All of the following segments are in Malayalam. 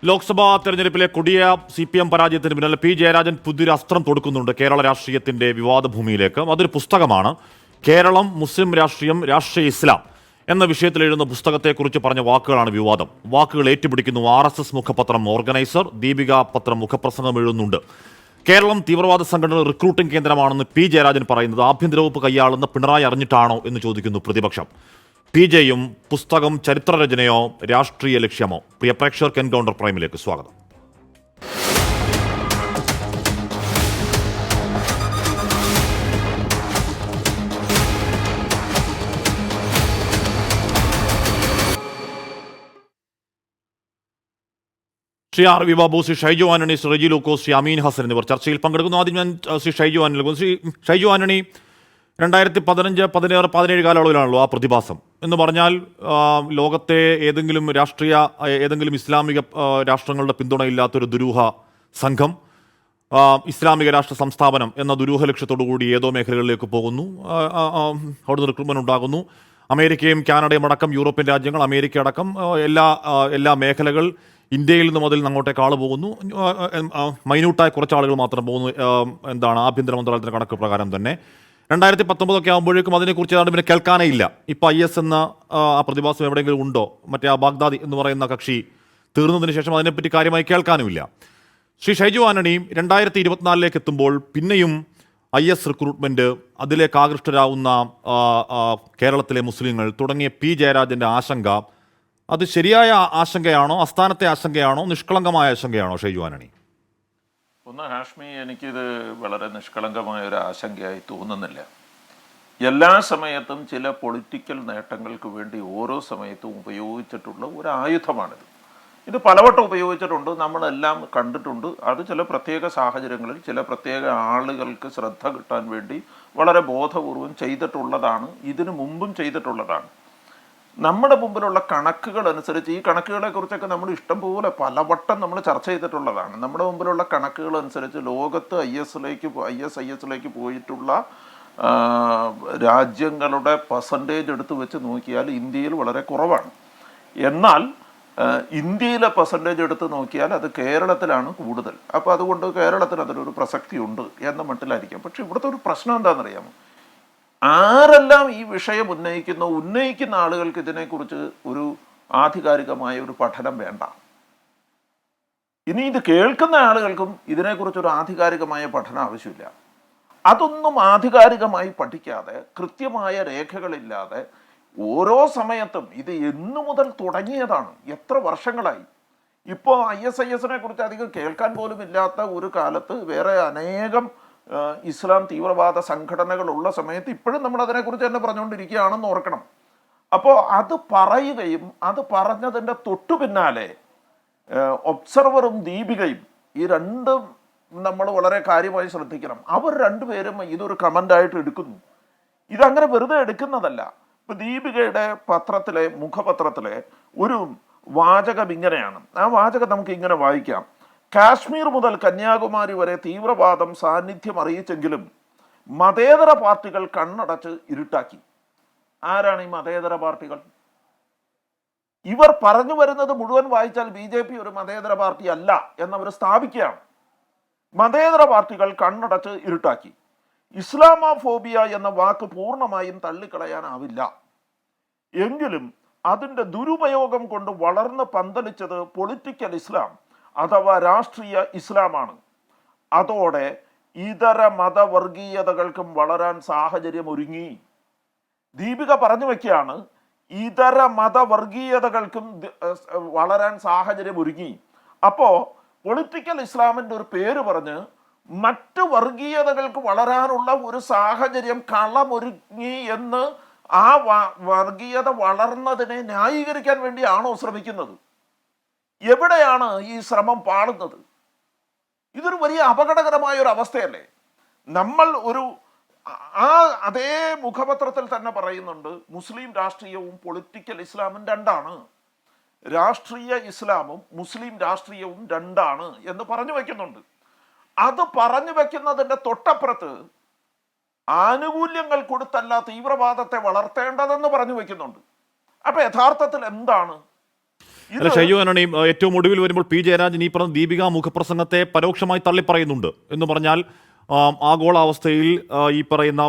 ലോക്സഭാ തെരഞ്ഞെടുപ്പിലെ കൊടിയ CPM പരാജയത്തിന് പിന്നാലെ പി ജയരാജൻ പുതിയൊരു അസ്ത്രം തൊടുക്കുന്നുണ്ട് കേരള രാഷ്ട്രീയത്തിന്റെ വിവാദ ഭൂമിയിലേക്ക്. അതൊരു പുസ്തകമാണ്. കേരളം, മുസ്ലിം രാഷ്ട്രീയം, രാഷ്ട്രീയ ഇസ്ലാം എന്ന വിഷയത്തിൽ എഴുതുന്ന പുസ്തകത്തെക്കുറിച്ച് പറഞ്ഞ വാക്കുകളാണ് വിവാദം. വാക്കുകൾ ഏറ്റുപിടിക്കുന്നു RSS മുഖപത്രം ഓർഗനൈസർ. ദീപിക പത്രം മുഖപ്രസംഗം എഴുതുന്നുണ്ട്. കേരളം തീവ്രവാദ സംഘടന റിക്രൂട്ടിംഗ് കേന്ദ്രമാണെന്ന് പി ജയരാജൻ പറയുന്നത് ആഭ്യന്തര വകുപ്പ് കൈയാളുന്ന പിണറായി അറിഞ്ഞിട്ടാണോ എന്ന് ചോദിക്കുന്നു പ്രതിപക്ഷം. PJയും പുസ്തകം ചരിത്രരചനയോ രാഷ്ട്രീയ ലക്ഷ്യമോ? പ്രിയ പ്രേക്ഷകർക്ക് എൻകൗണ്ടർ പ്രൈമിലേക്ക് സ്വാഗതം. ശ്രീ R V ബാബു, ശ്രീ ഷൈജു ആന്റണി, ശ്രീ റെജി ലൂക്കോസ്, ശ്രീ അമീൻ ഹസൻ എന്നിവർ ചർച്ചയിൽ പങ്കെടുക്കുന്നു. ആദ്യം ഞാൻ ശ്രീ ഷൈജു ആന്റണി 2015, 16, 17 കാലയളവിലാണല്ലോ ആ പ്രതിഭാസം എന്ന് പറഞ്ഞാൽ ലോകത്തെ ഏതെങ്കിലും ഇസ്ലാമിക രാഷ്ട്രങ്ങളുടെ പിന്തുണയില്ലാത്തൊരു ദുരൂഹ സംഘം ഇസ്ലാമിക രാഷ്ട്ര സംസ്ഥാപനം എന്ന ദുരൂഹ ലക്ഷ്യത്തോടു കൂടി ഏതോ മേഖലകളിലേക്ക് പോകുന്നു. അവിടുന്ന് റിക്രൂട്ട്മെന്റ് ഉണ്ടാകുന്നു. അമേരിക്കയും കാനഡയും അടക്കം യൂറോപ്യൻ രാജ്യങ്ങൾ, അമേരിക്ക അടക്കം എല്ലാ മേഖലകൾ, ഇന്ത്യയിൽ നിന്നും അതിൽ അങ്ങോട്ടേക്ക് ആൾ പോകുന്നു. മൈന്യൂട്ടായ കുറച്ച് ആളുകൾ മാത്രം പോകുന്നു. ആഭ്യന്തര മന്ത്രാലയത്തിൻ്റെ കണക്ക് പ്രകാരം തന്നെ 2019 ആകുമ്പോഴേക്കും അതിനെക്കുറിച്ച് ഏതാണ്ട് പിന്നെ കേൾക്കാനേ ഇല്ല. ഇപ്പോൾ IS എന്ന ആ പ്രതിഭാസം എവിടെയെങ്കിലും ഉണ്ടോ? മറ്റേ ആ ബാഗ്ദാദി എന്ന് പറയുന്ന കക്ഷി തീർന്നതിന് ശേഷം അതിനെപ്പറ്റി കാര്യമായി കേൾക്കാനുമില്ല. ശ്രീ ഷൈജു ആന്റണി, 2024 എത്തുമ്പോൾ പിന്നെയും IS റിക്രൂട്ട്മെൻറ്റ്, അതിലേക്ക് ആകൃഷ്ടരാകുന്ന കേരളത്തിലെ മുസ്ലിങ്ങൾ തുടങ്ങിയ പി ജയരാജൻ്റെ ആശങ്ക, അത് ശരിയായ ആശങ്കയാണോ, അസ്ഥാനത്തെ ആശങ്കയാണോ, നിഷ്കളങ്കമായ ആശങ്കയാണോ ഷൈജു ആന്റണി? ഒന്ന് ഹാഷ്മി, എനിക്കിത് വളരെ നിഷ്കളങ്കമായ ഒരു ആശങ്കയായി തോന്നുന്നില്ല. എല്ലാ സമയത്തും ചില പൊളിറ്റിക്കൽ നേട്ടങ്ങൾക്ക് വേണ്ടി ഓരോ സമയത്തും ഉപയോഗിച്ചിട്ടുള്ള ഒരു ആയുധമാണിത്. ഇത് പലവട്ടം ഉപയോഗിച്ചിട്ടുണ്ട്, നമ്മളെല്ലാം കണ്ടിട്ടുണ്ട്. അത് ചില പ്രത്യേക സാഹചര്യങ്ങളിൽ ചില പ്രത്യേക ആളുകൾക്ക് ശ്രദ്ധ കിട്ടാൻ വേണ്ടി വളരെ ബോധപൂർവം ചെയ്തിട്ടുള്ളതാണ്. ഇതിനു മുമ്പും ചെയ്തിട്ടുള്ളതാണ്. നമ്മുടെ മുമ്പിലുള്ള കണക്കുകൾ അനുസരിച്ച്, ഈ കണക്കുകളെ കുറിച്ചൊക്കെ നമ്മൾ ഇഷ്ടംപോലെ പലവട്ടം നമ്മൾ ചർച്ച ചെയ്തിട്ടുള്ളതാണ്. നമ്മുടെ മുമ്പിലുള്ള കണക്കുകൾ അനുസരിച്ച് ലോകത്ത് IS പോയിട്ടുള്ള രാജ്യങ്ങളുടെ പെർസെൻറ്റേജ് എടുത്ത് വെച്ച് നോക്കിയാൽ ഇന്ത്യയിൽ വളരെ കുറവാണ്. എന്നാൽ ഇന്ത്യയിലെ പെർസെൻറ്റേജ് എടുത്ത് നോക്കിയാൽ അത് കേരളത്തിലാണ് കൂടുതൽ. അപ്പോൾ അതുകൊണ്ട് കേരളത്തിന് അതിലൊരു പ്രസക്തിയുണ്ട് എന്ന മട്ടിലായിരിക്കാം. പക്ഷെ ഇവിടുത്തെ ഒരു പ്രശ്നം എന്താണെന്നറിയാമോ? ആരെല്ലാം ഈ വിഷയം ഉന്നയിക്കുന്ന ആളുകൾക്ക് ഇതിനെക്കുറിച്ച് ഒരു ആധികാരികമായ ഒരു പഠനം വേണ്ട. ഇനി ഇത് കേൾക്കുന്ന ആളുകൾക്കും ഇതിനെക്കുറിച്ചൊരു ആധികാരികമായ പഠനം ആവശ്യമില്ല. അതൊന്നും ആധികാരികമായി പഠിക്കാതെ, കൃത്യമായ രേഖകളില്ലാതെ, ഓരോ സമയത്തും ഇത് എന്നു മുതൽ തുടങ്ങിയതാണ്, എത്ര വർഷങ്ങളായി. ഇപ്പോൾ ISISനെ കുറിച്ച് അധികം കേൾക്കാൻ പോലും ഇല്ലാത്ത ഒരു കാലത്ത് വേറെ അനേകം ഇസ്ലാം തീവ്രവാദ സംഘടനകളുള്ള സമയത്ത് ഇപ്പോഴും നമ്മൾ അതിനെക്കുറിച്ച് തന്നെ പറഞ്ഞുകൊണ്ടിരിക്കുകയാണെന്ന് ഓർക്കണം. അപ്പോൾ അത് പറയുകയും അത് പറഞ്ഞതിൻ്റെ തൊട്ടു പിന്നാലെ ഒബ്സർവറും ദീപികയും, ഈ രണ്ടും നമ്മൾ വളരെ കാര്യമായി ശ്രദ്ധിക്കണം. അവർ രണ്ടുപേരും ഇതൊരു കമൻ്റായിട്ട് എടുക്കുന്നു. ഇതങ്ങനെ വെറുതെ എടുക്കുന്നതല്ല. ഇപ്പം ദീപികയുടെ മുഖപത്രത്തിലെ ഒരു വാചകം ഇങ്ങനെയാണ്. ആ വാചകം നമുക്ക് ഇങ്ങനെ വായിക്കാം. കാശ്മീർ മുതൽ കന്യാകുമാരി വരെ തീവ്രവാദം സാന്നിധ്യം അറിയിച്ചെങ്കിലും മതേതര പാർട്ടികൾ കണ്ണടച്ച് ഇരുട്ടാക്കി. ആരാണ് ഈ മതേതര പാർട്ടികൾ? ഇവർ പറഞ്ഞു വരുന്നത് മുഴുവൻ വായിച്ചാൽ BJP ഒരു മതേതര പാർട്ടി അല്ല എന്നവർ സ്ഥാപിക്കുകയാണ്. മതേതര പാർട്ടികൾ കണ്ണടച്ച് ഇരുട്ടാക്കി. ഇസ്ലാമോഫോബിയ എന്ന വാക്ക് പൂർണ്ണമായും തള്ളിക്കളയാനാവില്ല. എങ്കിലും അതിൻ്റെ ദുരുപയോഗം കൊണ്ട് വളർന്ന് പന്തലിച്ചത് പൊളിറ്റിക്കൽ ഇസ്ലാം അഥവാ രാഷ്ട്രീയ ഇസ്ലാമാണ്. അതോടെ ഇതര മതവർഗീയതകൾക്കും വളരാൻ സാഹചര്യം ഒരുങ്ങി. ദീപിക പറഞ്ഞു വയ്ക്കുകയാണ്, ഇതര മതവർഗീയതകൾക്കും വളരാൻ സാഹചര്യം ഒരുങ്ങി. അപ്പോൾ പൊളിറ്റിക്കൽ ഇസ്ലാമിൻ്റെ ഒരു പേര് പറഞ്ഞ് മറ്റു വർഗീയതകൾക്ക് വളരാനുള്ള ഒരു സാഹചര്യം കളമൊരുങ്ങി എന്ന് ആ വർഗീയത വളർന്നതിനെ ന്യായീകരിക്കാൻ വേണ്ടിയാണോ ശ്രമിക്കുന്നത്? എവിടെയാണ് ഈ ശ്രമം പാളുന്നത്? ഇതൊരു വലിയ അപകടകരമായ ഒരു അവസ്ഥയല്ലേ? നമ്മൾ അതേ മുഖപത്രത്തിൽ തന്നെ പറയുന്നുണ്ട്, മുസ്ലിം രാഷ്ട്രീയവും പൊളിറ്റിക്കൽ ഇസ്ലാമും രണ്ടാണ്. രാഷ്ട്രീയ ഇസ്ലാമും മുസ്ലിം രാഷ്ട്രീയവും രണ്ടാണ് എന്ന് പറഞ്ഞു വയ്ക്കുന്നുണ്ട്. അത് പറഞ്ഞു വയ്ക്കുന്നതിൻ്റെ തൊട്ടപ്പുറത്ത് ആനുകൂല്യങ്ങൾ കൊടുത്തല്ല തീവ്രവാദത്തെ വളർത്തേണ്ടതെന്ന് പറഞ്ഞു വയ്ക്കുന്നുണ്ട്. അപ്പൊ യഥാർത്ഥത്തിൽ എന്താണ്? അല്ല ഷൈജു ആന്റണി, ഏറ്റവും ഒടുവിൽ വരുമ്പോൾ പി ജയരാജൻ ഈ പറഞ്ഞ ദീപിക മുഖപ്രസംഗത്തെ പരോക്ഷമായി തള്ളിപ്പറയുന്നുണ്ട് എന്ന് പറഞ്ഞാൽ ആഗോളാവസ്ഥയിൽ ഈ പറയുന്ന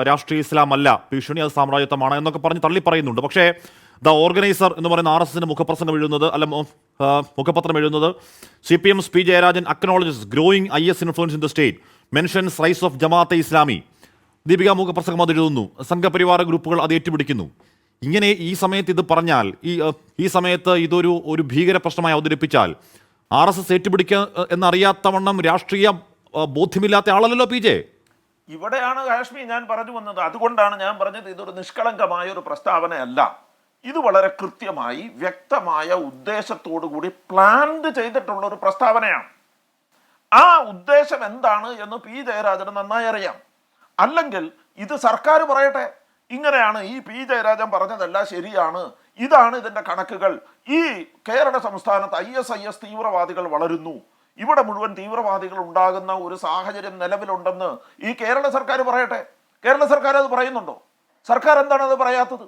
രാഷ്ട്രീയ ഇസ്ലാം അല്ല ഭീഷണി, അത് സാമ്രാജ്യത്വമാണ് എന്നൊക്കെ പറഞ്ഞ് തള്ളിപ്പറയുന്നുണ്ട്. പക്ഷേ ദ ഓർഗനൈസർ എന്ന് പറയുന്ന RSSന്റെ മുഖപ്രസംഗം എഴുതുന്നത് മുഖപത്രം എഴുതുന്നത് CPM P Jayarajan acknowledges growing IS influence in the state, mentions rise of Jamaat-e Islami. Deepika മുഖപ്രസംഗം അത് എഴുതുന്നു, സംഘപരിവാര ഗ്രൂപ്പുകൾ അത് ഏറ്റുപിടിക്കുന്നു. ഇങ്ങനെ ഈ സമയത്ത് ഇത് പറഞ്ഞാൽ, ഈ സമയത്ത് ഇതൊരു ഭീകര പ്രശ്നമായി അവതരിപ്പിച്ചാൽ RSS ഏറ്റുപിടിക്കുക എന്നറിയാത്തവണ്ണം രാഷ്ട്രീയ ബോധ്യമില്ലാത്ത ആളല്ലല്ലോ പി ജെ. ഇവിടെയാണ് കാശ്മീർ ഞാൻ പറഞ്ഞു വന്നത്. അതുകൊണ്ടാണ് ഞാൻ പറഞ്ഞത് ഇതൊരു നിഷ്കളങ്കമായ ഒരു പ്രസ്താവനയല്ല. ഇത് വളരെ കൃത്യമായി വ്യക്തമായ ഉദ്ദേശത്തോടു കൂടി പ്ലാൻഡ് ചെയ്തിട്ടുള്ള ഒരു പ്രസ്താവനയാണ്. ആ ഉദ്ദേശം എന്താണ് എന്ന് പി ജയരാജന് നന്നായി അറിയാം. അല്ലെങ്കിൽ ഇത് സർക്കാർ പറയട്ടെ, ഇങ്ങനെയാണ്, ഈ പി ജയരാജൻ പറഞ്ഞതെല്ലാം ശരിയാണ്, ഇതാണ് ഇതിന്റെ കണക്കുകൾ, ഈ കേരള സംസ്ഥാനത്ത് IS തീവ്രവാദികൾ വളരുന്നു, ഇവിടെ മുഴുവൻ തീവ്രവാദികൾ ഉണ്ടാകുന്ന ഒരു സാഹചര്യം നിലവിലുണ്ടെന്ന് ഈ കേരള സർക്കാർ പറയട്ടെ. കേരള സർക്കാർ അത് പറയുന്നുണ്ടോ? സർക്കാർ എന്താണ് അത് പറയാത്തത്?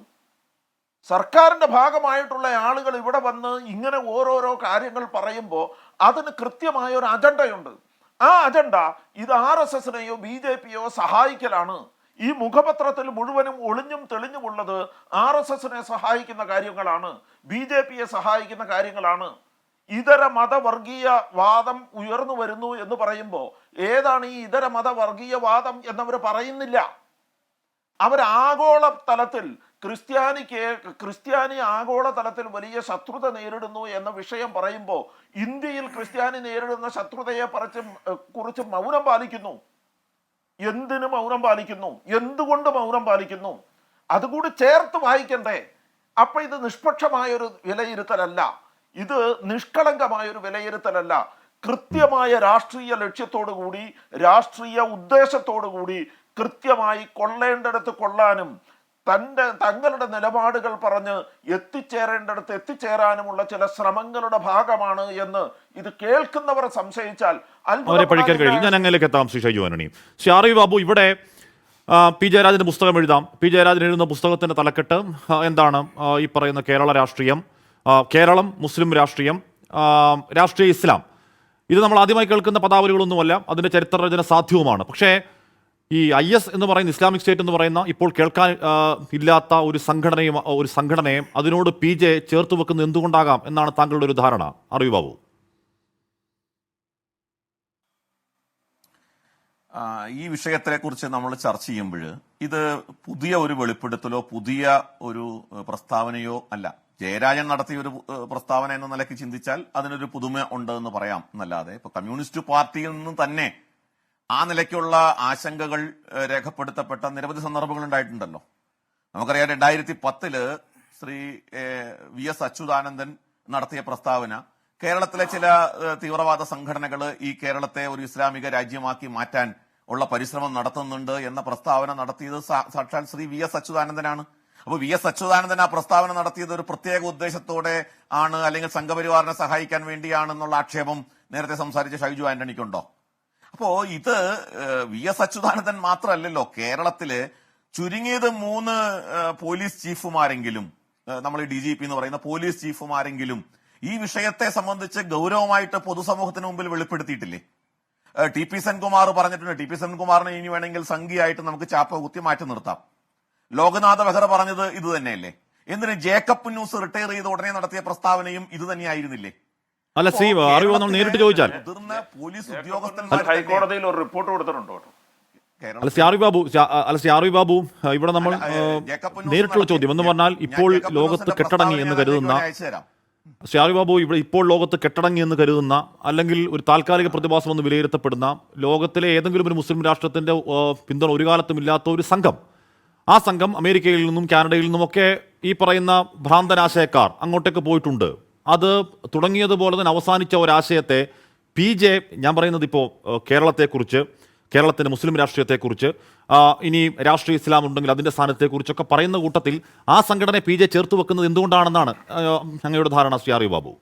സർക്കാരിന്റെ ഭാഗമായിട്ടുള്ള ആളുകൾ ഇവിടെ വന്ന് ഇങ്ങനെ ഓരോരോ കാര്യങ്ങൾ പറയുമ്പോൾ അതിന് കൃത്യമായ ഒരു അജണ്ടയുണ്ട്. ആ അജണ്ട ഇത് RSSനെയോ BJPയോ സഹായിക്കലാണ്. ഈ മുഖപത്രത്തിൽ മുഴുവനും ഒളിഞ്ഞും തെളിഞ്ഞുമുള്ളത് RSSനെ സഹായിക്കുന്ന കാര്യങ്ങളാണ്, BJPയെ സഹായിക്കുന്ന കാര്യങ്ങളാണ്. ഇതര മതവർഗീയ വാദം ഉയർന്നു വരുന്നു എന്ന് പറയുമ്പോൾ ഏതാണ് ഈ ഇതര മതവർഗീയവാദം എന്നവർ പറയുന്നില്ല. അവർ ആഗോള തലത്തിൽ ക്രിസ്ത്യാനി ആഗോള തലത്തിൽ വലിയ ശത്രുത നേരിടുന്നു എന്ന വിഷയം പറയുമ്പോൾ ഇന്ത്യയിൽ ക്രിസ്ത്യാനി നേരിടുന്ന ശത്രുതയെ കുറിച്ച് മൗനം പാലിക്കുന്നു. എന്തിനു മൗനം പാലിക്കുന്നു? എന്തുകൊണ്ട് മൗനം പാലിക്കുന്നു? അതുകൂടി ചേർത്ത് വായിക്കണ്ടേ? അപ്പൊ ഇത് നിഷ്പക്ഷമായൊരു വിലയിരുത്തലല്ല, ഇത് നിഷ്കളങ്കമായൊരു വിലയിരുത്തലല്ല. കൃത്യമായ രാഷ്ട്രീയ ലക്ഷ്യത്തോടു കൂടി, രാഷ്ട്രീയ ഉദ്ദേശത്തോടു കൂടി കൃത്യമായി കൊള്ളേണ്ടിടത്ത് കൊള്ളാനും തങ്ങളുടെ നിലപാടുകൾ പറഞ്ഞ് എത്തിച്ചേരേണ്ടിടത്ത് എത്തിച്ചേരാനുമുള്ള ചില ശ്രമങ്ങളുടെ ഭാഗമാണ് എന്ന് ഇത് കേൾക്കുന്നവർ സംശയിച്ചാൽ അവരെ പഠിക്കാൻ കഴിയും. ഞാൻ അങ്ങനെയൊക്കെ എത്താം. ശ്രീ ഷൈജു ആന്റണി, ശ്രീ ആർ വി ബാബു, ഇവിടെ പി ജയരാജന്റെ പുസ്തകം എഴുതാം. പി ജയരാജൻ എഴുതുന്ന പുസ്തകത്തിന്റെ തലക്കെട്ട് എന്താണ്? ഈ പറയുന്ന കേരള രാഷ്ട്രീയം, കേരളം, മുസ്ലിം രാഷ്ട്രീയം, രാഷ്ട്രീയ ഇസ്ലാം. ഇത് നമ്മൾ ആദ്യമായി കേൾക്കുന്ന പദാവലികളൊന്നുമല്ല, അതിന്റെ ചരിത്രരചന സാധ്യവുമാണ്. പക്ഷേ ഈ IS എന്ന് പറയുന്ന ഇസ്ലാമിക് സ്റ്റേറ്റ് എന്ന് പറയുന്ന ഇപ്പോൾ കേൾക്കാൻ ഇല്ലാത്ത ഒരു സംഘടനയെ അതിനോട് പി ജെ ചേർത്ത് വെക്കുന്നത് എന്തുകൊണ്ടാകാം എന്നാണ് താങ്കളുടെ ഒരു ധാരണ, അറിവ് ബാബു? ഈ വിഷയത്തെ കുറിച്ച് നമ്മൾ ചർച്ച ചെയ്യുമ്പോൾ ഇത് പുതിയ ഒരു വെളിപ്പെടുത്തലോ പുതിയ ഒരു പ്രസ്താവനയോ അല്ല. ജയരാജൻ നടത്തിയ ഒരു പ്രസ്താവന എന്ന നിലയ്ക്ക് ചിന്തിച്ചാൽ അതിനൊരു പുതുമ ഉണ്ട് എന്ന് പറയാം എന്നല്ലാതെ ഇപ്പൊ കമ്മ്യൂണിസ്റ്റ് പാർട്ടിയിൽ നിന്നും തന്നെ ആ നിലയ്ക്കുള്ള ആശങ്കകൾ രേഖപ്പെടുത്തപ്പെട്ട നിരവധി സന്ദർഭങ്ങൾ ഉണ്ടായിട്ടുണ്ടല്ലോ. നമുക്കറിയാം 2010 ശ്രീ VS അച്യുതാനന്ദൻ നടത്തിയ പ്രസ്താവന കേരളത്തിലെ ചില തീവ്രവാദ സംഘടനകൾ ഈ കേരളത്തെ ഒരു ഇസ്ലാമിക രാജ്യമാക്കി മാറ്റാൻ ഉള്ള പരിശ്രമം നടത്തുന്നുണ്ട് എന്ന പ്രസ്താവന നടത്തിയത് സാക്ഷാൽ ശ്രീ VS അച്യുതാനന്ദനാണ്. അപ്പൊ VS അച്യുതാനന്ദൻ ആ പ്രസ്താവന നടത്തിയത് ഒരു പ്രത്യേക ഉദ്ദേശത്തോടെ ആണ്, അല്ലെങ്കിൽ സംഘപരിവാറിനെ സഹായിക്കാൻ വേണ്ടിയാണെന്നുള്ള ആക്ഷേപം നേരത്തെ സംസാരിച്ച ഷൈജു ആന്റണിക്കുണ്ടോ? അപ്പോ ഇത് VS അച്യുതാനന്ദൻ മാത്രമല്ലല്ലോ, കേരളത്തില് ചുരുങ്ങിയത് 3 പോലീസ് ചീഫുമാരെങ്കിലും, നമ്മൾ DGP എന്ന് പറയുന്ന പോലീസ് ചീഫുമാരെങ്കിലും ഈ വിഷയത്തെ സംബന്ധിച്ച് ഗൗരവമായിട്ട് പൊതുസമൂഹത്തിന് മുമ്പിൽ വെളിപ്പെടുത്തിയിട്ടില്ലേ? TP സെൻകുമാർ പറഞ്ഞിട്ടുണ്ട്. TP സെൻകുമാറിനെ ഇനി വേണമെങ്കിൽ സംഘിയായിട്ട് നമുക്ക് ചാപ്പ കുത്തി മാറ്റി നിർത്താം. ലോക്നാഥ് ബെഹ്റ പറഞ്ഞത് ഇത് തന്നെയല്ലേ? എന്തിന് ജേക്കബ് ന്യൂസ് റിട്ടയർ ചെയ്ത് ഉടനെ നടത്തിയ പ്രസ്താവനയും ഇത് തന്നെയായിരുന്നില്ലേ? അല്ല, ശ്രീ അറിവ് നമ്മൾ നേരിട്ട് ചോദിച്ചാൽ മുതിർന്ന പോലീസ് ഉദ്യോഗസ്ഥന്മാർ ഹൈക്കോടതിയിൽ ഒരു റിപ്പോർട്ട് കൊടുത്തിട്ടുണ്ടോ? അല്ല ശ്രീ ആർ വി ബാബു, ഇവിടെ നമ്മൾ നേരിട്ടുള്ള ചോദ്യം എന്ന് പറഞ്ഞാൽ ഇപ്പോൾ ലോകത്ത് കെട്ടടങ്ങി എന്ന് കരുതുന്ന ശ്രീ ആർ വി ബാബു, ഇവിടെ ഇപ്പോൾ ലോകത്ത് കെട്ടടങ്ങി എന്ന് കരുതുന്ന അല്ലെങ്കിൽ ഒരു താൽക്കാലിക പ്രതിഭാസം എന്ന് വിലയിരുത്തപ്പെടുന്ന ലോകത്തിലെ ഏതെങ്കിലും ഒരു മുസ്ലിം രാഷ്ട്രത്തിന്റെ പിന്തുണ ഒരു കാലത്തും ഇല്ലാത്ത ഒരു സംഘം, ആ സംഘം അമേരിക്കയിൽ നിന്നും കാനഡയിൽ നിന്നുമൊക്കെ ഈ പറയുന്ന ഭ്രാന്തനാശയക്കാർ അങ്ങോട്ടേക്ക് പോയിട്ടുണ്ട്. അത് തുടങ്ങിയതുപോലെ തന്നെ അവസാനിച്ച ഒരാശയത്തെ പി ജെ, ഞാൻ പറയുന്നത് ഇപ്പോൾ കേരളത്തെക്കുറിച്ച്, കേരളത്തിൻ്റെ മുസ്ലിം രാഷ്ട്രീയത്തെക്കുറിച്ച്, ഇനി രാഷ്ട്രീയ ഇസ്ലാം ഉണ്ടെങ്കിൽ അതിൻ്റെ സ്ഥാനത്തെക്കുറിച്ചൊക്കെ പറയുന്ന കൂട്ടത്തിൽ ആ സംഘടനയെ പി ജെ ചേർത്ത് വെക്കുന്നത് എന്തുകൊണ്ടാണെന്നാണ് ഞങ്ങളുടെ ധാരണ, ശ്രീ ആർ വി ബാബു?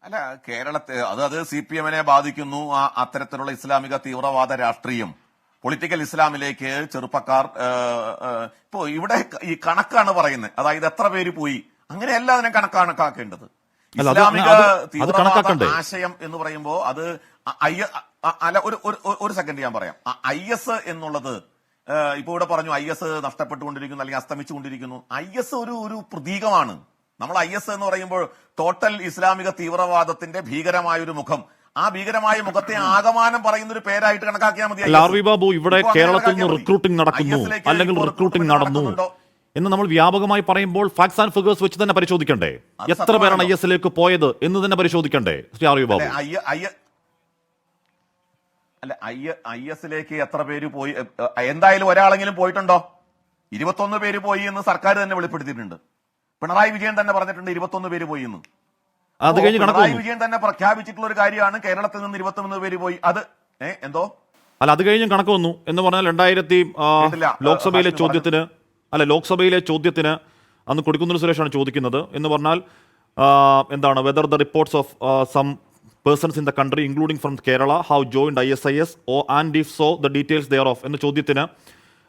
അല്ല, കേരളത്തെ അത് CPM ബാധിക്കുന്നു. അത്തരത്തിലുള്ള ഇസ്ലാമിക തീവ്രവാദ രാഷ്ട്രീയം പൊളിറ്റിക്കൽ ഇസ്ലാമിലേക്ക് ചെറുപ്പക്കാർ ഇപ്പോ ഇവിടെ ഈ കണക്കാണ് പറയുന്നത്, അതായത് എത്ര പേര് പോയി, അങ്ങനെയല്ല അതിനെ കണക്കാക്കേണ്ടത്. ഇസ്ലാമിക തീവ്രവാദ ആശയം എന്ന് പറയുമ്പോൾ അത് അല്ല, ഒരു സെക്കൻഡ് ഞാൻ പറയാം. IS എന്നുള്ളത് ഇപ്പൊ ഇവിടെ പറഞ്ഞു IS നഷ്ടപ്പെട്ടുകൊണ്ടിരിക്കുന്നു അല്ലെങ്കിൽ അസ്തമിച്ചുകൊണ്ടിരിക്കുന്നു. IS ഒരു പ്രതീകമാണ്. നമ്മൾ IS എന്ന് പറയുമ്പോൾ ടോട്ടൽ ഇസ്ലാമിക തീവ്രവാദത്തിന്റെ ഭീകരമായ ഒരു മുഖം, ആ ഭീകരമായ മുഖത്തെ ആകമാനം പറയുന്ന ഒരു പേരായിട്ട് കണക്കാക്കിയാൽ മതി. ആർവി ബാബു, ഇവിടെ കേരളത്തിൽ നിന്ന് റിക്രൂട്ടിംഗ് നടക്കുന്നു അല്ലെങ്കിൽ റിക്രൂട്ടിംഗ് നടന്നു എന്ന് നമ്മൾ വ്യാപകമായി പറയുമ്പോൾ ഫാക്ട്സ് ആൻഡ് ഫിഗേഴ്സ് വെച്ച് തന്നെ പരിശോധിക്കണ്ടേ? എത്ര പേരാണ് IS ലേക്ക് പോയത് എന്ന് തന്നെ പരിശോധിക്കണ്ടേ ശ്രീ ആർവി ബാബു? അല്ല, IS ലേക്ക് എത്ര പേര് പോയി? എന്തായാലും ഒരാളെങ്കിലും പോയിട്ടുണ്ടോ? 21 പേര് പോയി എന്ന് സർക്കാർ തന്നെ വെളിപ്പെടുത്തിയിട്ടുണ്ട്. പിണറായി വിജയൻ തന്നെ പറഞ്ഞിട്ടുണ്ട് 21 പേര് പോയി എന്ന്. അത് കഴിഞ്ഞ് പിണറായി വിജയൻ തന്നെ പ്രഖ്യാപിച്ചിട്ടുള്ള ഒരു കാര്യമാണ് കേരളത്തിൽ നിന്ന് 21 പേര് പോയി. അത് എന്തോ അല്ല, അത് കഴിഞ്ഞും കണക്ക് വന്നു എന്ന് പറഞ്ഞാൽ 2000 ലോക്സഭയിലെ ചോദ്യത്തിന് അന്ന് കൊടിക്കുന്നിൽ സുരേഷാണ് ചോദിക്കുന്നത് എന്ന് പറഞ്ഞാൽ എന്താണ്, whether the reports of some persons in the country including from Kerala have joined ISIS and if so the details thereof എന്ന ചോദ്യത്തിന്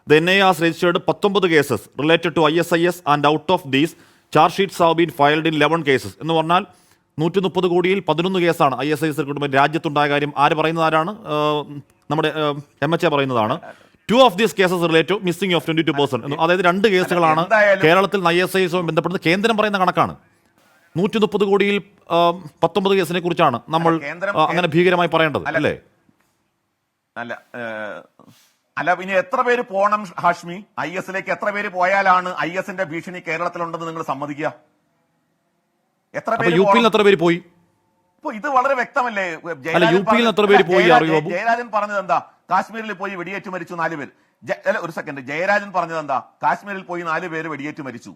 the NIA has registered 19 cases related to ISIS and out of these charge sheets have been filed in 11 cases എന്ന് പറഞ്ഞാൽ 130 കോടിയിൽ 11 കേസാണ് ISIS റിക്രൂട്ട്മെന്റ് രാജ്യത്തുണ്ടായ കാര്യം ആര് പറയുന്നത്? ആരാണ്? നമ്മുടെ MHA പറയുന്നതാണ്. 2 of these cases relate to missing of 22%. അതായത് 2 കേസുകളാണ് കേരളത്തിൽ ISIS ബന്ധപ്പെടുന്നത്. കേന്ദ്രം പറയുന്ന കണക്കാണ്. 130 കോടിയിൽ 19 കേസിനെ കുറിച്ചാണ് നമ്മൾ അങ്ങനെ ഭീകരമായി പറയേണ്ടത് അല്ലേ? അല്ല, പിന്നെ എത്ര പേര് പോകണം ഹാഷ്മി? IS ലേക്ക് എത്ര പേര് പോയാലാണ് IS-ന്റെ ഭീഷണി കേരളത്തിലുണ്ടെന്ന് നിങ്ങൾ സമ്മതിക്കുക? എത്ര പേര് യുപിയിൽ എത്ര പേര് പോയി? ഇത് വളരെ വ്യക്തമല്ലേ? ജയരാജൻ പറഞ്ഞത് എന്താ? കാശ്മീരിൽ പോയി വെടിയേറ്റ് മരിച്ചു 4 പേര്. ഒരു സെക്കൻഡ്, ജയരാജൻ പറഞ്ഞത് എന്താ? കാശ്മീരിൽ പോയി 4 പേര് വെടിയേറ്റ് മരിച്ചു.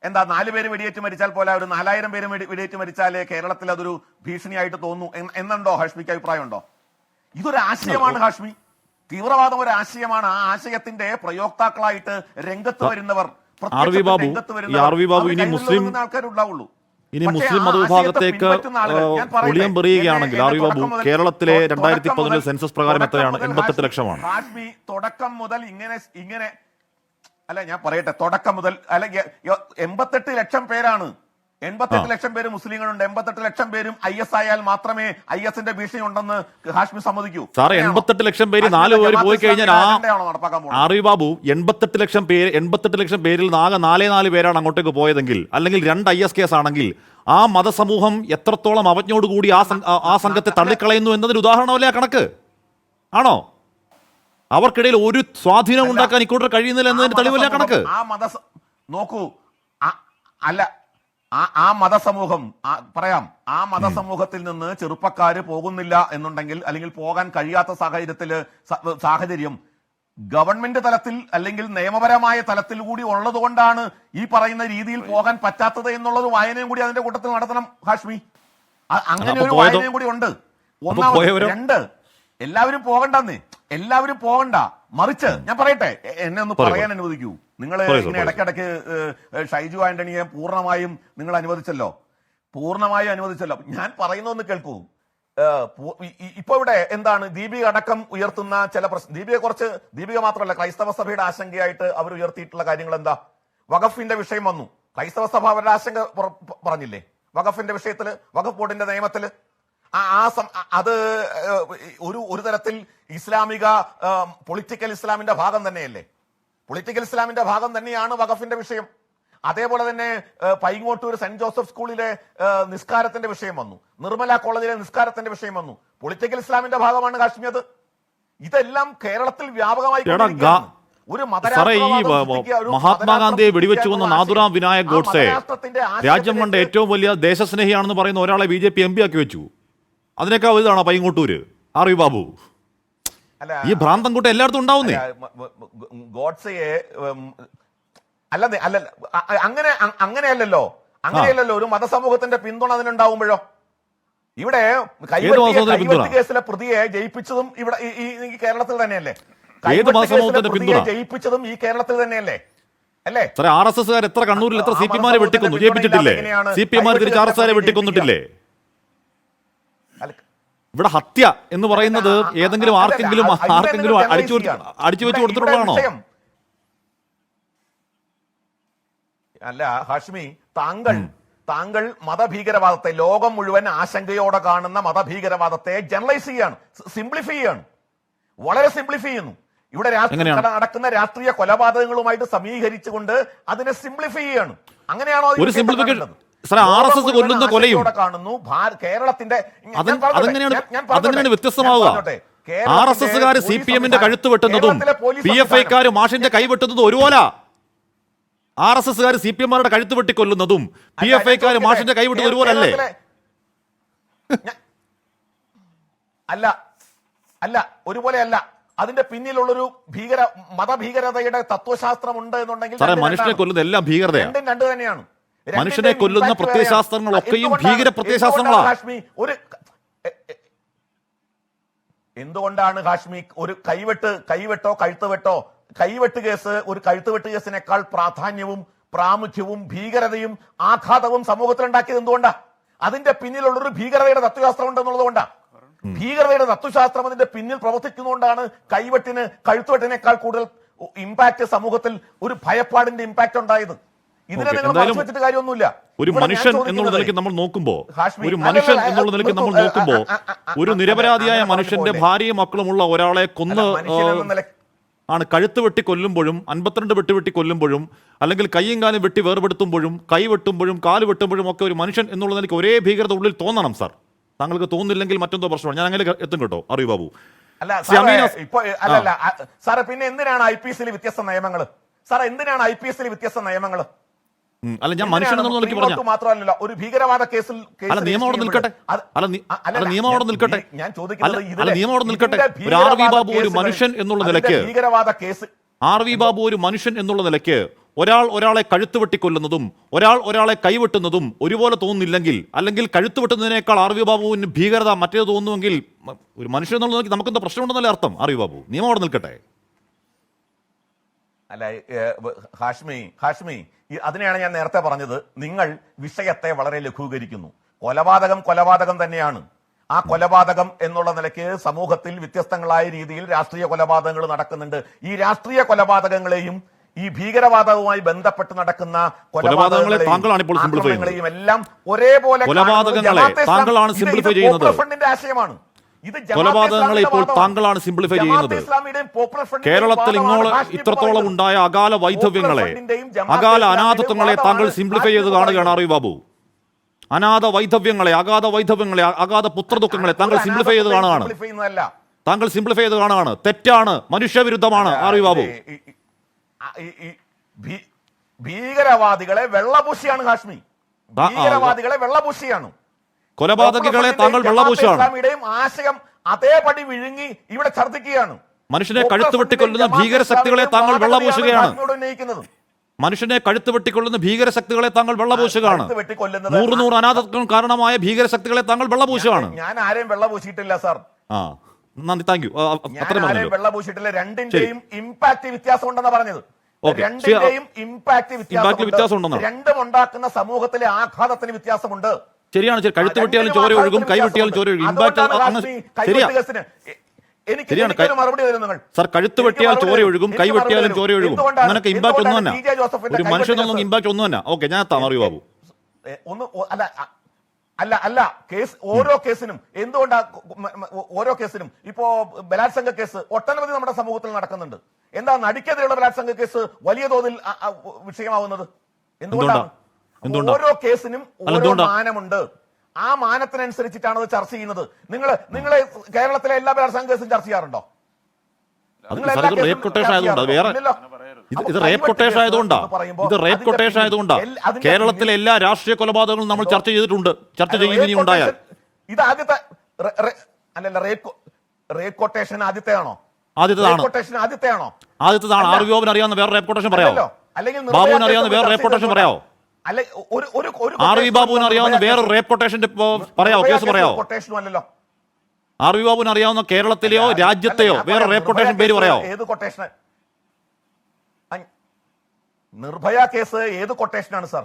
എന്താ 4 പേര് വെടിയേറ്റ് മരിച്ചാൽ പോലെ ഒരു 4000 പേര് വെടിയേറ്റ് മരിച്ചാലേ കേരളത്തിൽ അതൊരു ഭീഷണിയായിട്ട് തോന്നുന്നു എന്നുണ്ടോ ഹാഷ്മിക്ക് അഭിപ്രായം ഉണ്ടോ? ഇതൊരു ആശയമാണ് ഹാഷ്മി. തീവ്രവാദം ഒരു ആശയമാണ്. ആ ആശയത്തിന്റെ പ്രയോക്താക്കളായിട്ട് രംഗത്ത് വരുന്നവർ ആൾക്കാരുണ്ടാവുള്ളൂ. ഇനി മുസ്ലിം മതവിഭാഗത്തേക്ക് ഒളിയം പറയുകയാണെങ്കിൽ ആർവി ബാബു, കേരളത്തിലെ 2011 സെൻസസ് പ്രകാരം എത്രയാണ്? 88 ലക്ഷമാണ്. ഹാഷ്മി, തുടക്കം മുതൽ ഇങ്ങനെ അല്ല, ഞാൻ പറയട്ടെ, തുടക്കം മുതൽ അല്ല 88 ലക്ഷം പേരാണ്. 88 ലക്ഷം പേര് മുസ്ലിങ്ങളുണ്ട്. 88 ലക്ഷം പേരും IS ആയാൽ മാത്രമേ IS-ന്റെ ഭീഷണി ഉണ്ടെന്ന് ഹാഷ്മി സമ്മതിക്കൂ. സാറേ, 88 ലക്ഷം പേര് 4 പേര് പോയി കഴിഞ്ഞാൽ ആർവി ബാബു, 88 ലക്ഷം പേരിൽ ആകെ 4 പേരാണ് അങ്ങോട്ടേക്ക് പോയതെങ്കിൽ, അല്ലെങ്കിൽ 2 IS കേസ് ആണെങ്കിൽ ആ മതസമൂഹം എത്രത്തോളം അവജ്ഞയോടുകൂടി ആ സംഘത്തെ തള്ളിക്കളയുന്നു എന്നതിന് ഉദാഹരണമല്ലേ ആ കണക്ക്? ആണോ? അവർക്കിടയിൽ ഒരു സ്വാധീനം ഉണ്ടാക്കാൻ ഇക്കൂട്ടർ കഴിയുന്നില്ല എന്നതിന് തെളിവല്ല കണക്ക്. നോക്കൂ, അല്ല, ആ മതസമൂഹം പറയാം, ആ മതസമൂഹത്തിൽ നിന്ന് ചെറുപ്പക്കാര് പോകുന്നില്ല എന്നുണ്ടെങ്കിൽ, അല്ലെങ്കിൽ പോകാൻ കഴിയാത്ത സാഹചര്യം ഗവൺമെന്റ് തലത്തിൽ അല്ലെങ്കിൽ നിയമപരമായ തലത്തിൽ കൂടി ഉള്ളത് കൊണ്ടാണ് ഈ പറയുന്ന രീതിയിൽ പോകാൻ പറ്റാത്തത് എന്നുള്ളത് വായനയും കൂടി അതിന്റെ കൂട്ടത്തിൽ നടത്തണം ഹാഷ്മി. അങ്ങനെ ഒരു വായനയും കൂടി ഉണ്ട്. ഒന്നാമത്. 2, എല്ലാവരും പോകണ്ടെന്നേ, എല്ലാവരും പോകണ്ട. മറിച്ച് ഞാൻ പറയട്ടെ, എന്നെ ഒന്ന് പറയാൻ അനുവദിക്കൂ. നിങ്ങൾ ഇങ്ങനെ ഇടയ്ക്കിടയ്ക്ക് ഷൈജു ആന്റണിയെ പൂർണ്ണമായും നിങ്ങൾ അനുവദിച്ചല്ലോ. ഞാൻ പറയുന്നൊന്ന് കേൾക്കൂ. ഇപ്പൊ ഇവിടെ എന്താണ് ദീപിക അടക്കം ഉയർത്തുന്ന ചില ദീപിക മാത്രമല്ല, ക്രൈസ്തവ സഭയുടെ ആശങ്കയായിട്ട് അവർ ഉയർത്തിയിട്ടുള്ള കാര്യങ്ങൾ എന്താ? വഖഫിന്റെ വിഷയം വന്നു. ക്രൈസ്തവ സഭ അവരുടെ ആശങ്ക പറഞ്ഞില്ലേ? വഖഫിന്റെ വിഷയത്തില്, വഖഫ് ബോർഡിന്റെ നിയമത്തില് അത് ഒരു തരത്തിൽ ഇസ്ലാമിക പൊളിറ്റിക്കൽ ഇസ്ലാമിന്റെ ഭാഗം തന്നെയല്ലേ? പൊളിറ്റിക്കൽ ഇസ്ലാമിന്റെ ഭാഗം തന്നെയാണ് വഖഫിന്റെ വിഷയം. അതേപോലെ തന്നെ പൈങ്ങോട്ടൂർ സെന്റ് ജോസഫ് സ്കൂളിലെ നിസ്കാരത്തിന്റെ വിഷയം വന്നു. നിർമ്മല കോളേജിലെ നിസ്കാരത്തിന്റെ വിഷയം വന്നു. പൊളിറ്റിക്കൽ ഇസ്ലാമിന്റെ ഭാഗമാണ് കാശ്മീർ. അത് ഇതെല്ലാം കേരളത്തിൽ വ്യാപകമായി ഒരു മഹാത്മാഗാന്ധിയെ വെടിവെച്ചു കൊന്ന നാഥുറാം വിനായക് ഗോഡ്സെ രാജ്യം കണ്ട ഏറ്റവും വലിയ ദേശസ്നേഹിയാണെന്ന് പറയുന്ന ഒരാളെ BJP MP ആക്കി വെച്ചു. അതിനേക്കാൾ വലുതാണോ പൈങ്ങോട്ടൂര്? ആർവി ബാബു, ഈ ഭ്രാന്തം കൂട്ടം എല്ലായിടത്തും ഉണ്ടാവുന്നേ. ഗോഡ്സയെ അങ്ങനെയല്ലോ ഒരു മതസമൂഹത്തിന്റെ പിന്തുണ അതിനുണ്ടാവുമ്പോഴോ? ഇവിടെ കേസിലെ പ്രതിയെ ജയിപ്പിച്ചതും ഇവിടെ ഈ കേരളത്തിൽ തന്നെയല്ലേ? ജയിപ്പിച്ചതും ഈ കേരളത്തിൽ തന്നെയല്ലേ? അല്ലേ? RSSകാർ എത്ര കണ്ണൂരിൽ എത്ര CPമാരെ വെട്ടിക്കൊന്നു, ജയിപ്പിച്ചിട്ടില്ലേ? CPമാർ തിരിച്ച് RSSകാരെ വെട്ടിക്കൊന്നിട്ടില്ലേ? ഇവിടെ ഹത്യ എന്ന് പറയുന്നത് ഏതെങ്കിലും ആർക്കെങ്കിലും അടിച്ചു വെച്ച് കൊടുത്തിട്ടുള്ളതാണോ? അല്ല ഹാഷ്മി, താങ്കൾ മതഭീകരവാദത്തെ, ലോകം മുഴുവൻ ആശങ്കയോടെ കാണുന്ന മതഭീകരവാദത്തെ ജനറലൈസ് ചെയ്യാണ്, സിംപ്ലിഫൈ ചെയ്യാണ്, വളരെ സിംപ്ലിഫൈ ചെയ്യുന്നു. ഇവിടെ നടക്കുന്ന രാഷ്ട്രീയ കൊലപാതകങ്ങളുമായിട്ട് സമീകരിച്ചുകൊണ്ട് അതിനെ സിംപ്ലിഫൈ ചെയ്യാണ്. അങ്ങനെയാണോ ഒരു സിംപ്ലിഫിക്കേഷൻ? കൊല്ലുന്ന കൊലയും കാണുന്നു കേരളത്തിന്റെ. അതെങ്ങനെയാണ് വ്യത്യസ്തമാവുക? RSSകാര് CPM-ന്റെ കഴുത്ത് വെട്ടുന്നതും PFIക്കാര് മാഷിന്റെ കൈ വെട്ടുന്നതും ഒരുപോലെ. RSSകാര് CPM-മാരുടെ കഴുത്ത് വെട്ടിക്കൊല്ലുന്നതും PFIക്കാര് മാഷിന്റെ കൈ വെട്ടുന്നത് ഒരുപോലെ അല്ലേ? അല്ല, ഒരുപോലെ അല്ല. അതിന്റെ പിന്നിലുള്ളൊരു മതഭീകരതയുടെ തത്വശാസ്ത്രമുണ്ട് എന്നുണ്ടെങ്കിൽ മനുഷ്യനെ കൊല്ലുന്ന എല്ലാം ഭീകരതയാണ്. രണ്ട് തന്നെയാണ്. മനുഷ്യനെ കൊല്ലുന്ന പ്രത്യയശാസ്ത്രങ്ങളൊക്കെയും ഭീകര പ്രത്യയശാസ്ത്രങ്ങളാണ്. ഹാഷ്മി, എന്തുകൊണ്ടാണ് ഹാഷ്മി ഒരു കൈവെട്ട് കേസ് ഒരു കഴുത്തുവെട്ട് കേസിനേക്കാൾ പ്രാധാന്യവും പ്രാമുഖ്യവും ഭീകരതയും ആഘാതവും സമൂഹത്തിൽ ഉണ്ടാക്കിയത് എന്തുകൊണ്ടാ? അതിന്റെ പിന്നിലുള്ളൊരു ഭീകരതയുടെ തത്വശാസ്ത്രം ഉണ്ടെന്നുള്ളത് കൊണ്ടാ. ഭീകരതയുടെ തത്വശാസ്ത്രം അതിന്റെ പിന്നിൽ പ്രവർത്തിക്കുന്നതുകൊണ്ടാണ് കഴുത്തുവെട്ടിനേക്കാൾ കൂടുതൽ ഇമ്പാക്ട് സമൂഹത്തിൽ, ഒരു ഭയപ്പാടിന്റെ ഇമ്പാക്ട് ഉണ്ടായത്. ഇതിനെ നിങ്ങൾ മറച്ചു വെച്ചിട്ട് കാര്യമൊന്നുമില്ല. ഒരു മനുഷ്യൻ എന്നുള്ള നിലയ്ക്ക് നമ്മൾ നോക്കുമ്പോൾ ഒരു നിരപരാധിയായ മനുഷ്യന്റെ ഭാര്യയും മക്കളുമുള്ള ഒരാളെ കൊന്ന് ആണ് കഴുത്ത് വെട്ടി കൊല്ലുമ്പോഴും 52 വെട്ടി കൊല്ലുമ്പോഴും അല്ലെങ്കിൽ കൈയും കാലും വെട്ടി വേർപെടുത്തുമ്പോഴും കൈ വെട്ടുമ്പോഴും കാല് വെട്ടുമ്പോഴും ഒക്കെ ഒരു മനുഷ്യൻ എന്നുള്ള നിലയ്ക്ക് ഒരേ ഭീകരത ഉള്ളിൽ തോന്നണം സാർ. താങ്കൾക്ക് തോന്നുന്നില്ലെങ്കിൽ മറ്റെന്തോ പ്രശ്നമാണ്. ഞാൻ അങ്ങനെ എത്തും കേട്ടോ. അറിയൂ ബാബു. സാറേ, പിന്നെ എന്തിനാണ് IPC-ൽ വ്യത്യസ്ത നിയമങ്ങൾ? സാറേ, എന്തിനാണ് IPC-ൽ വ്യത്യസ്ത നിയമങ്ങൾ? അല്ല, ഞാൻ മനുഷ്യൻ എന്നുള്ള നിലയ്ക്ക് പറഞ്ഞു മാത്രമല്ല, ഒരു ഭീകരവാദ കേസിൽ നിയമം അവിടെ നിൽക്കട്ടെ. നിയമം അവിടെ നിൽക്കട്ടെ. ഞാൻ ചോദിക്കുന്നത് നിയമം അവിടെ നിൽക്കട്ടെ. RV ബാബു ഒരു മനുഷ്യൻ എന്നുള്ള നിലയ്ക്ക് RV ബാബു ഒരു മനുഷ്യൻ എന്നുള്ള നിലയ്ക്ക് ഒരാളെ കഴുത്ത് വെട്ടിക്കൊല്ലുന്നതും ഒരാളെ കൈവെട്ടുന്നതും ഒരുപോലെ തോന്നുന്നില്ലെങ്കിൽ, അല്ലെങ്കിൽ കഴുത്ത് വെട്ടുന്നതിനേക്കാൾ RV ബാബുവിന് ഭീകരത മറ്റേത് തോന്നുമെങ്കിൽ ഒരു മനുഷ്യൻ എന്നുള്ള നിലയ്ക്ക് നമുക്കെന്താ പ്രശ്നമുണ്ടെന്നല്ലേ അർത്ഥം? RV ബാബു, നിയമം അവിടെ നിൽക്കട്ടെ. അല്ല ഹാഷ്മി, അതിനെയാണ് ഞാൻ നേരത്തെ പറഞ്ഞത്. നിങ്ങൾ വിഷയത്തെ വളരെ ലഘൂകരിക്കുന്നു. കൊലപാതകം തന്നെയാണ്. ആ കൊലപാതകം എന്നുള്ള നിലയ്ക്ക് സമൂഹത്തിൽ വ്യത്യസ്തങ്ങളായ രീതിയിൽ രാഷ്ട്രീയ കൊലപാതകങ്ങൾ നടക്കുന്നുണ്ട്. ഈ രാഷ്ട്രീയ കൊലപാതകങ്ങളെയും ഈ ഭീകരവാദവുമായി ബന്ധപ്പെട്ട് നടക്കുന്ന കൊലപാതകങ്ങളെയും എല്ലാം ഒരേപോലെ ഫ്രണ്ടിന്റെ ആശയമാണ്. കൊലപാതകങ്ങളെ ഇപ്പോൾ താങ്കളാണ് സിംപ്ലിഫൈ ചെയ്യുന്നത്. കേരളത്തിൽ ഇത്രത്തോളം ഉണ്ടായ അകാല വൈധവ്യങ്ങളെ, അകാല അനാഥത്വങ്ങളെ താങ്കൾ സിംപ്ലിഫൈ ചെയ്ത് കാണുകയാണ് RV ബാബു. അനാഥ വൈധവ്യങ്ങളെ, അഗാധ പുത്രദുഃഖങ്ങളെ താങ്കൾ സിംപ്ലിഫൈ ചെയ്ത് കാണുകയാണ്. തെറ്റാണ്, മനുഷ്യവിരുദ്ധമാണ് RV ബാബു. ഭീകരവാദികളെ വെള്ളപൂശിയാണ് ഹാഷ്മി. ഭീകരവാദികളെ വെള്ളപൂശിയാണ്. കൊലപാതകികളെ താങ്കൾ വെള്ളപൂശാണ്. ആശയം അതേപടി വിഴുങ്ങി ഇവിടെ ഛർദ്ദിക്കുകയാണ്. മനുഷ്യനെ കഴുത്ത് വെട്ടിക്കൊല്ലുന്ന ഭീകരശക്തികളെ താങ്കൾ വെള്ളപൂശുകയാണ്. മനുഷ്യനെ കഴുത്ത് വെട്ടിക്കൊള്ളുന്ന ഭീകരശക്തികളെ താങ്കൾ വെള്ളപൂശുകയാണ്. 100 അനാഥത്വം കാരണമായ ഭീകരശക്തികളെ താങ്കൾ വെള്ളപൂശുകയാണ്. ഞാൻ ആരെയും വെള്ളപൂശിയിട്ടില്ല സാർ. നന്ദി, താങ്ക് യു. വെള്ളപൂശിയിട്ടില്ല. രണ്ടിന്റെയും ഇമ്പാക്ട് വ്യത്യാസം ഉണ്ടെന്നാ പറഞ്ഞത്. രണ്ടിന്റെയും ഇമ്പാക്ട് വ്യത്യാസം, രണ്ടും ഉണ്ടാക്കുന്ന സമൂഹത്തിലെ ആഘാതത്തിന് വ്യത്യാസമുണ്ട്. ശരിയാണ്. കഴുത്ത് വെട്ടിയാലും ചോര ഒഴുകും, കൈ വെട്ടിയാലും ചോര ഒഴുകും. ശരിയാണ് സാർ. കഴുത്ത് വെട്ടിയാൽ ചോര ഒഴുകും, കൈ വെട്ടിയാലും ചോര ഒഴുകും. അങ്ങനെയൊക്കെ ഇമ്പാക്ട് ഒന്നും തന്നെ, ഒരു മനുഷ്യനൊന്നും ഇമ്പാക്ട് ഒന്നും തന്നെ. ഓക്കെ, ഞാൻ എത്താം അറിയൂ ബാബു. അല്ല കേസ് ഓരോ കേസിനും എന്തുകൊണ്ടാ ഓരോ കേസിനും ഇപ്പോ ബലാത്സംഗ കേസ് ഒട്ടനവധി നമ്മുടെ സമൂഹത്തിൽ നടക്കുന്നുണ്ട്. എന്താ നടിക്കെതിരെയുള്ള ബലാത്സംഗ കേസ് വലിയ തോതിൽ വിഷയമാവുന്നത്? എന്തുകൊണ്ടാണ്? ഓരോ കേസിനും ഓരോ മാനമുണ്ട്. ആ മാനത്തിനനുസരിച്ചിട്ടാണ് അത് ചർച്ച ചെയ്യുന്നത്. നിങ്ങൾ കേരളത്തിലെ എല്ലാ ബലാത്സംഗ കേസും ചർച്ച ചെയ്യാറുണ്ടോ? റേപ്പ് കൊട്ടേഷൻ ആയതുകൊണ്ടാ കേരളത്തിലെ എല്ലാ രാഷ്ട്രീയ കൊലപാതകങ്ങളും നമ്മൾ ചർച്ച ചെയ്തിട്ടുണ്ട്, ചർച്ച ചെയ്യുന്ന ഉണ്ടായാൽ. ഇത് ആദ്യത്തെ റേപ്പ് കൊട്ടേഷൻ ആദ്യത്തെയാണോ? ആദ്യത്തേതാണോ? RV ബാബുവിന് അറിയാവുന്ന വേറെ റേപ്പ് കൊട്ടേഷൻ പറയാമോ? ബാബുവിന് അറിയാവുന്ന വേറെ റേപ്പ് കൊട്ടേഷൻ പറയാമോ? RV ബാബുവിന് അറിയാവുന്ന വേറെ റേപ്പ് കൊട്ടേഷന്റെ പറയാമോ? കേസ് പറയാമോ? RV ബാബുവിന് അറിയാവുന്ന കേരളത്തിലെയോ രാജ്യത്തെയോ വേറെ റേപ്പ് കൊട്ടേഷൻ പേര് പറയാമോ? ഏത് കൊട്ടേഷൻ? നിർഭയ കേസ് ഏത് കൊട്ടേഷനാണ് സാർ?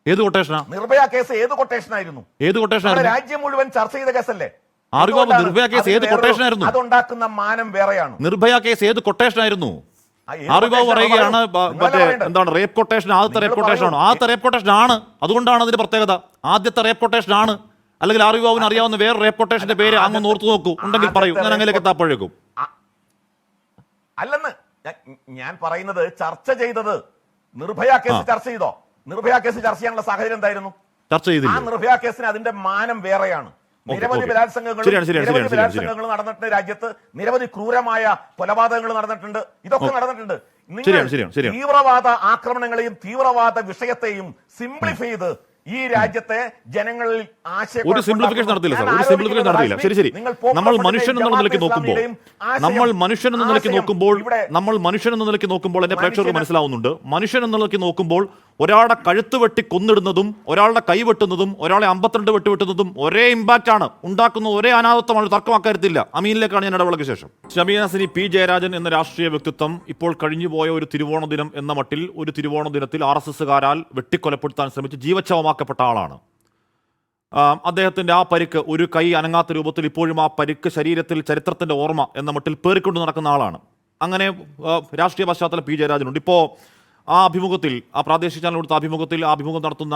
ഏത് കൊട്ടേഷനാ? നിർഭയ കേസ് ഏത് കൊട്ടേഷനായിരുന്നു? ഏത് കൊട്ടേഷനായിരുന്നു? രാജ്യം മുഴുവൻ ചർച്ച ചെയ്ത കേസല്ലേ? ആറിബാബു, എന്തുകൊണ്ടാണ്? നിർഭയ കേസ് അതിന് ഏത് വേറൊരു- കൊട്ടേഷൻ ആയിരുന്നു? അതുണ്ടാക്കുന്ന മാനം വേറെയാണ്. നിർഭയ കേസ് ഏത് കൊട്ടേഷൻ ആയിരുന്നു? ഏത് ആറിബാബു കൊട്ടേഷൻ പറയുകയാണ് പറയൂ. മറ്റേ നിങ്ങളല്ലേ എന്താണ് റേപ്പ് കൊട്ടേഷൻ, ആദ്യത്തെ നിങ്ങൾ റേപ്പ് കൊട്ടേഷൻ ആണ്. പറയൂ. ആദ്യത്തെ റേപ്പ് കൊട്ടേഷൻ ആണ്, അതുകൊണ്ടാണ് അതിന്റെ പ്രത്യേകത. ആദ്യത്തെ റേപ്പ് കൊട്ടേഷൻ ആണ്. അല്ലെങ്കിൽ ആറിബാബുവിന് അറിയാവുന്ന വേറെ റേപ്പ് കൊട്ടേഷന്റെ പേര് അങ്ങ് ഓർത്തു നോക്കൂ, ഉണ്ടെങ്കിൽ പറയൂ, ഞാൻ അങ്ങനെയൊക്കെ എത്താപ്പോഴേക്കും. അല്ലെന്ന് ഞാൻ പറയുന്നത്, ചർച്ച ചെയ്തത് നിർഭയ കേസ് ചർച്ച ചെയ്തോ? നിർഭയ കേസ് ചർച്ച ചെയ്യാനുള്ള സാഹചര്യം എന്തായിരുന്നു? ചർച്ച ആ ചെയ്തില്ല. നിർഭയ കേസിന് അതിന്റെ മാനം വേറെയാണ്. നിരവധി ഓക്കേ. ബലാത്സംഗങ്ങൾ നടന്നിട്ടുണ്ട് രാജ്യത്ത്. നിരവധി ക്രൂരമായ കൊലപാതകങ്ങൾ നടന്നിട്ടുണ്ട്. ഇതൊക്കെ നടന്നിട്ടുണ്ട്. നിങ്ങൾ തീവ്രവാദ ആക്രമണങ്ങളെയും തീവ്രവാദ വിഷയത്തെയും സിംപ്ലിഫൈ ചെയ്ത് ഈ രാജ്യത്തെ ജനങ്ങളിൽ ഒരു സിംപ്ലിഫിക്കേഷൻ നടത്തില്ല സാർ, ഒരു സിംപ്ലിഫിക്കേഷൻ നടത്തില്ല. ശരി ശരി, നമ്മൾ മനുഷ്യൻ എന്നുള്ള നിലയ്ക്ക് നോക്കുമ്പോൾ എന്റെ പ്രേക്ഷകർക്ക് മനസ്സിലാവുന്നുണ്ട്, മനുഷ്യൻ എന്നുള്ള നിലയ്ക്ക് നോക്കുമ്പോൾ ഒരാളുടെ കഴുത്ത് വെട്ടി കൊന്നിടുന്നതും ഒരാളുടെ കൈ വെട്ടുന്നതും ഒരാളെ 52 വെട്ടുന്നതും ഒരേ ഇമ്പാക്റ്റ് ആണ് ഉണ്ടാക്കുന്ന, ഒരേ അനാഥത്വമാണ്, തർക്കമാക്കാര്യത്തില്ല. അമീനിലേക്കാണ് ഞാൻ ഇടവേളയ്ക്ക് ശേഷം. ഷമീന ഹസനി, പി ജയരാജൻ എന്ന രാഷ്ട്രീയ വ്യക്തിത്വം ഇപ്പോൾ കഴിഞ്ഞുപോയ ഒരു തിരുവോണ ദിനം എന്ന മട്ടിൽ ഒരു തിരുവോണ ദിനത്തിൽ RSSകാരാൽ വെട്ടിക്കൊലപ്പെടുത്താൻ ശ്രമിച്ച് ജീവച്ഛവമാക്കപ്പെട്ട ആളാണ്. അദ്ദേഹത്തിന്റെ ആ പരിക്ക്, ഒരു കൈ അനങ്ങാത്ത രൂപത്തിൽ ഇപ്പോഴും ആ പരിക്ക് ശരീരത്തിൽ ചരിത്രത്തിന്റെ ഓർമ്മ എന്ന മട്ടിൽ പേറിക്കൊണ്ട് നടക്കുന്ന ആളാണ്. അങ്ങനെ രാഷ്ട്രീയ പശ്ചാത്തലം പി ജയരാജനുണ്ട്. ഇപ്പോൾ ആ അഭിമുഖത്തിൽ, ആ പ്രാദേശിക ചാനൽ കൊടുത്ത അഭിമുഖം നടത്തുന്ന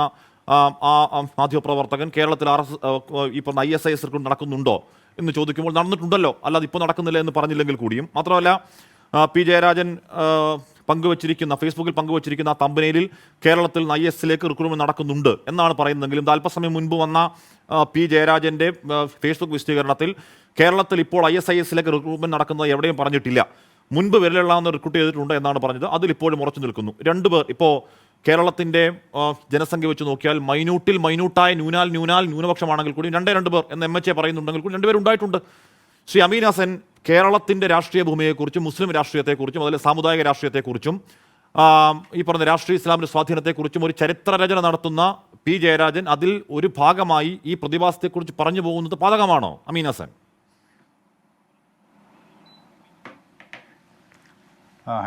മാധ്യമപ്രവർത്തകൻ കേരളത്തിൽ ഈ പറഞ്ഞ ISIS റിക്രൂട്ട് നടക്കുന്നുണ്ടോ എന്ന് ചോദിക്കുമ്പോൾ നടന്നിട്ടുണ്ടല്ലോ, അല്ലാതെ ഇപ്പോൾ നടക്കുന്നില്ല എന്ന് പറഞ്ഞില്ലെങ്കിൽ കൂടിയും, മാത്രമല്ല പി ജയരാജൻ ഫേസ്ബുക്കിൽ പങ്കുവച്ചിരിക്കുന്ന ആ തമ്പനയിലിൽ കേരളത്തിൽ IS റിക്രൂട്ട്മെന്റ് നടക്കുന്നുണ്ട് എന്നാണ് പറയുന്നതെങ്കിലും അല്പസമയം മുൻപ് വന്ന പി ജയരാജന്റെ ഫേസ്ബുക്ക് വിശദീകരണത്തിൽ കേരളത്തിൽ ഇപ്പോൾ ISIS റിക്രൂട്ട്മെന്റ് നടക്കുന്നത് എവിടെയും പറഞ്ഞിട്ടില്ല. മുൻപ് വിരലെണ്ണാവുന്ന റിക്രൂട്ട് ചെയ്തിട്ടുണ്ട് എന്നാണ് പറഞ്ഞത്. അതിലിപ്പോഴും ഉറച്ചു നിൽക്കുന്നു. രണ്ടുപേർ ഇപ്പോൾ കേരളത്തിന്റെ ജനസംഖ്യ വെച്ച് നോക്കിയാൽ മൈന്യൂട്ടായ ന്യൂനപക്ഷമാണെങ്കിൽ കൂടി രണ്ട് പേർ എന്ന് MHA പറയുന്നുണ്ടെങ്കിൽ കൂടി രണ്ടുപേരുണ്ടായിട്ടുണ്ട്. ശ്രീ അമീൻ ഹസൻ, കേരളത്തിന്റെ രാഷ്ട്രീയ ഭൂമിയെക്കുറിച്ചും മുസ്ലിം രാഷ്ട്രീയത്തെക്കുറിച്ചും അതുപോലെ സാമുദായിക രാഷ്ട്രീയത്തെക്കുറിച്ചും ഈ പറഞ്ഞ രാഷ്ട്രീയ ഇസ്ലാമിന്റെ സ്വാധീനത്തെക്കുറിച്ചും ഒരു ചരിത്രരചന നടത്തുന്ന പി ജയരാജൻ അതിൽ ഒരു ഭാഗമായി ഈ പ്രതിഭാസത്തെക്കുറിച്ച് പറഞ്ഞു പോകുന്നത് പാതകമാണോ അമീൻ ഹസൻ?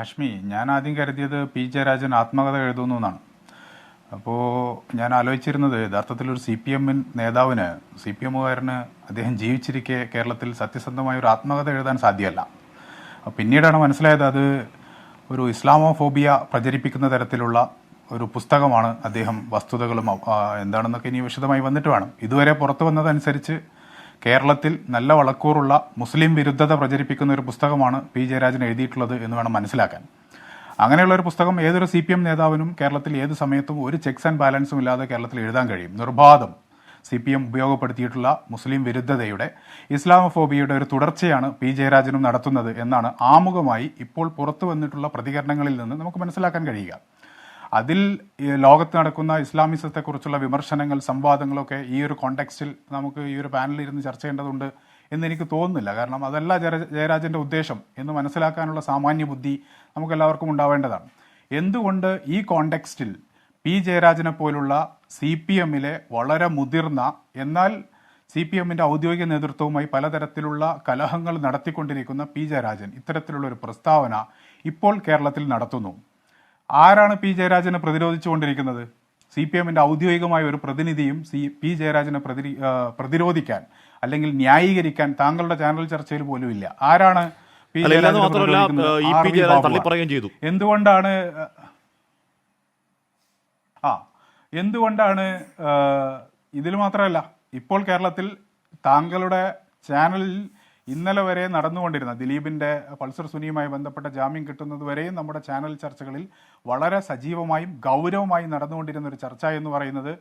ഹഷ്മി, ഞാൻ ആദ്യം കരുതിയത് പി ജയരാജൻ ആത്മകഥ എഴുതുന്നു എന്നാണ്. അപ്പോൾ ഞാൻ ആലോചിച്ചിരുന്നത് യഥാർത്ഥത്തിൽ ഒരു CPM നേതാവിന്, CPMകാരന് അദ്ദേഹം ജീവിച്ചിരിക്കെ കേരളത്തിൽ സത്യസന്ധമായ ഒരു ആത്മകഥ എഴുതാൻ സാധ്യമല്ല. പിന്നീടാണ് മനസ്സിലായത് അത് ഒരു ഇസ്ലാമോഫോബിയ പ്രചരിപ്പിക്കുന്ന തരത്തിലുള്ള ഒരു പുസ്തകമാണ്. അദ്ദേഹം വസ്തുതകളും എന്താണെന്നൊക്കെ ഇനി വിശദമായി വന്നിട്ട് വേണം. ഇതുവരെ പുറത്തു വന്നതനുസരിച്ച് കേരളത്തിൽ നല്ല വളക്കൂറുള്ള മുസ്ലിം വിരുദ്ധത പ്രചരിപ്പിക്കുന്ന ഒരു പുസ്തകമാണ് പി ജയരാജൻ എഴുതിയിട്ടുള്ളത് എന്ന് വേണം മനസ്സിലാക്കാൻ. അങ്ങനെയുള്ള ഒരു പുസ്തകം ഏതൊരു CPM നേതാവിനും കേരളത്തിൽ ഏത് സമയത്തും ഒരു ചെക്സ് ആൻഡ് ബാലൻസും ഇല്ലാതെ കേരളത്തിൽ എഴുതാൻ കഴിയും. നിർബാധം CPM ഉപയോഗപ്പെടുത്തിയിട്ടുള്ള മുസ്ലിം വിരുദ്ധതയുടെ, ഇസ്ലാമോഫോബിയയുടെ ഒരു തുടർച്ചയാണ് പി ജയരാജനും നടത്തുന്നത് എന്നാണ് ആമുഖമായി ഇപ്പോൾ പുറത്തു വന്നിട്ടുള്ള പ്രതികരണങ്ങളിൽ നിന്ന് നമുക്ക് മനസ്സിലാക്കാൻ കഴിയുക. അതിൽ ലോകത്ത് നടക്കുന്ന ഇസ്ലാമിസത്തെക്കുറിച്ചുള്ള വിമർശനങ്ങൾ, സംവാദങ്ങളൊക്കെ ഈ ഒരു കോണ്ടെക്സ്റ്റിൽ നമുക്ക് ഈ ഒരു പാനലിൽ ഇരുന്ന് ചർച്ച ചെയ്യേണ്ടതുണ്ട് എന്ന് എനിക്ക് തോന്നുന്നില്ല. കാരണം അതല്ല ജയരാജന്റെ ഉദ്ദേശം എന്ന് മനസ്സിലാക്കാനുള്ള സാമാന്യ ബുദ്ധി നമുക്കെല്ലാവർക്കും ഉണ്ടാവേണ്ടതാണ്. എന്തുകൊണ്ട് ഈ കോണ്ടെക്സ്റ്റിൽ പി ജയരാജനെ പോലുള്ള CPMലെ വളരെ മുതിർന്ന, എന്നാൽ CPMന്റെ ഔദ്യോഗിക നേതൃത്വവുമായി പലതരത്തിലുള്ള കലഹങ്ങൾ നടത്തിക്കൊണ്ടിരിക്കുന്ന പി ജയരാജൻ ഇത്തരത്തിലുള്ള ഒരു പ്രസ്താവന ഇപ്പോൾ കേരളത്തിൽ നടത്തുന്നു? ആരാണ് പി ജയരാജനെ പ്രതിരോധിച്ചുകൊണ്ടിരിക്കുന്നത്? CPMന്റെ ഔദ്യോഗികമായ ഒരു പ്രതിനിധിയും പി ജയരാജനെ പ്രതിരോധിക്കാൻ അല്ലെങ്കിൽ ന്യായീകരിക്കാൻ താങ്കളുടെ ചാനൽ ചർച്ചയിൽ പോലും ഇല്ല. ആരാണ് പി ജയരാജനെ പ്രതിരോധിക്കുന്നത്? എന്തുകൊണ്ടാണ് ഇതിൽ മാത്രമല്ല, ഇപ്പോൾ കേരളത്തിൽ താങ്കളുടെ ചാനലിൽ ഇന്നലെ വരെ നടന്നുകൊണ്ടിരുന്ന ദിലീപിന്റെ പൾസർ സുനിയുമായി ബന്ധപ്പെട്ട ജാമ്യം കിട്ടുന്നത് വരെയും നമ്മുടെ ചാനൽ ചർച്ചകളിൽ വളരെ സജീവമായും ഗൗരവമായും നടന്നുകൊണ്ടിരുന്ന ഒരു ചർച്ച എന്ന് പറയുന്നത്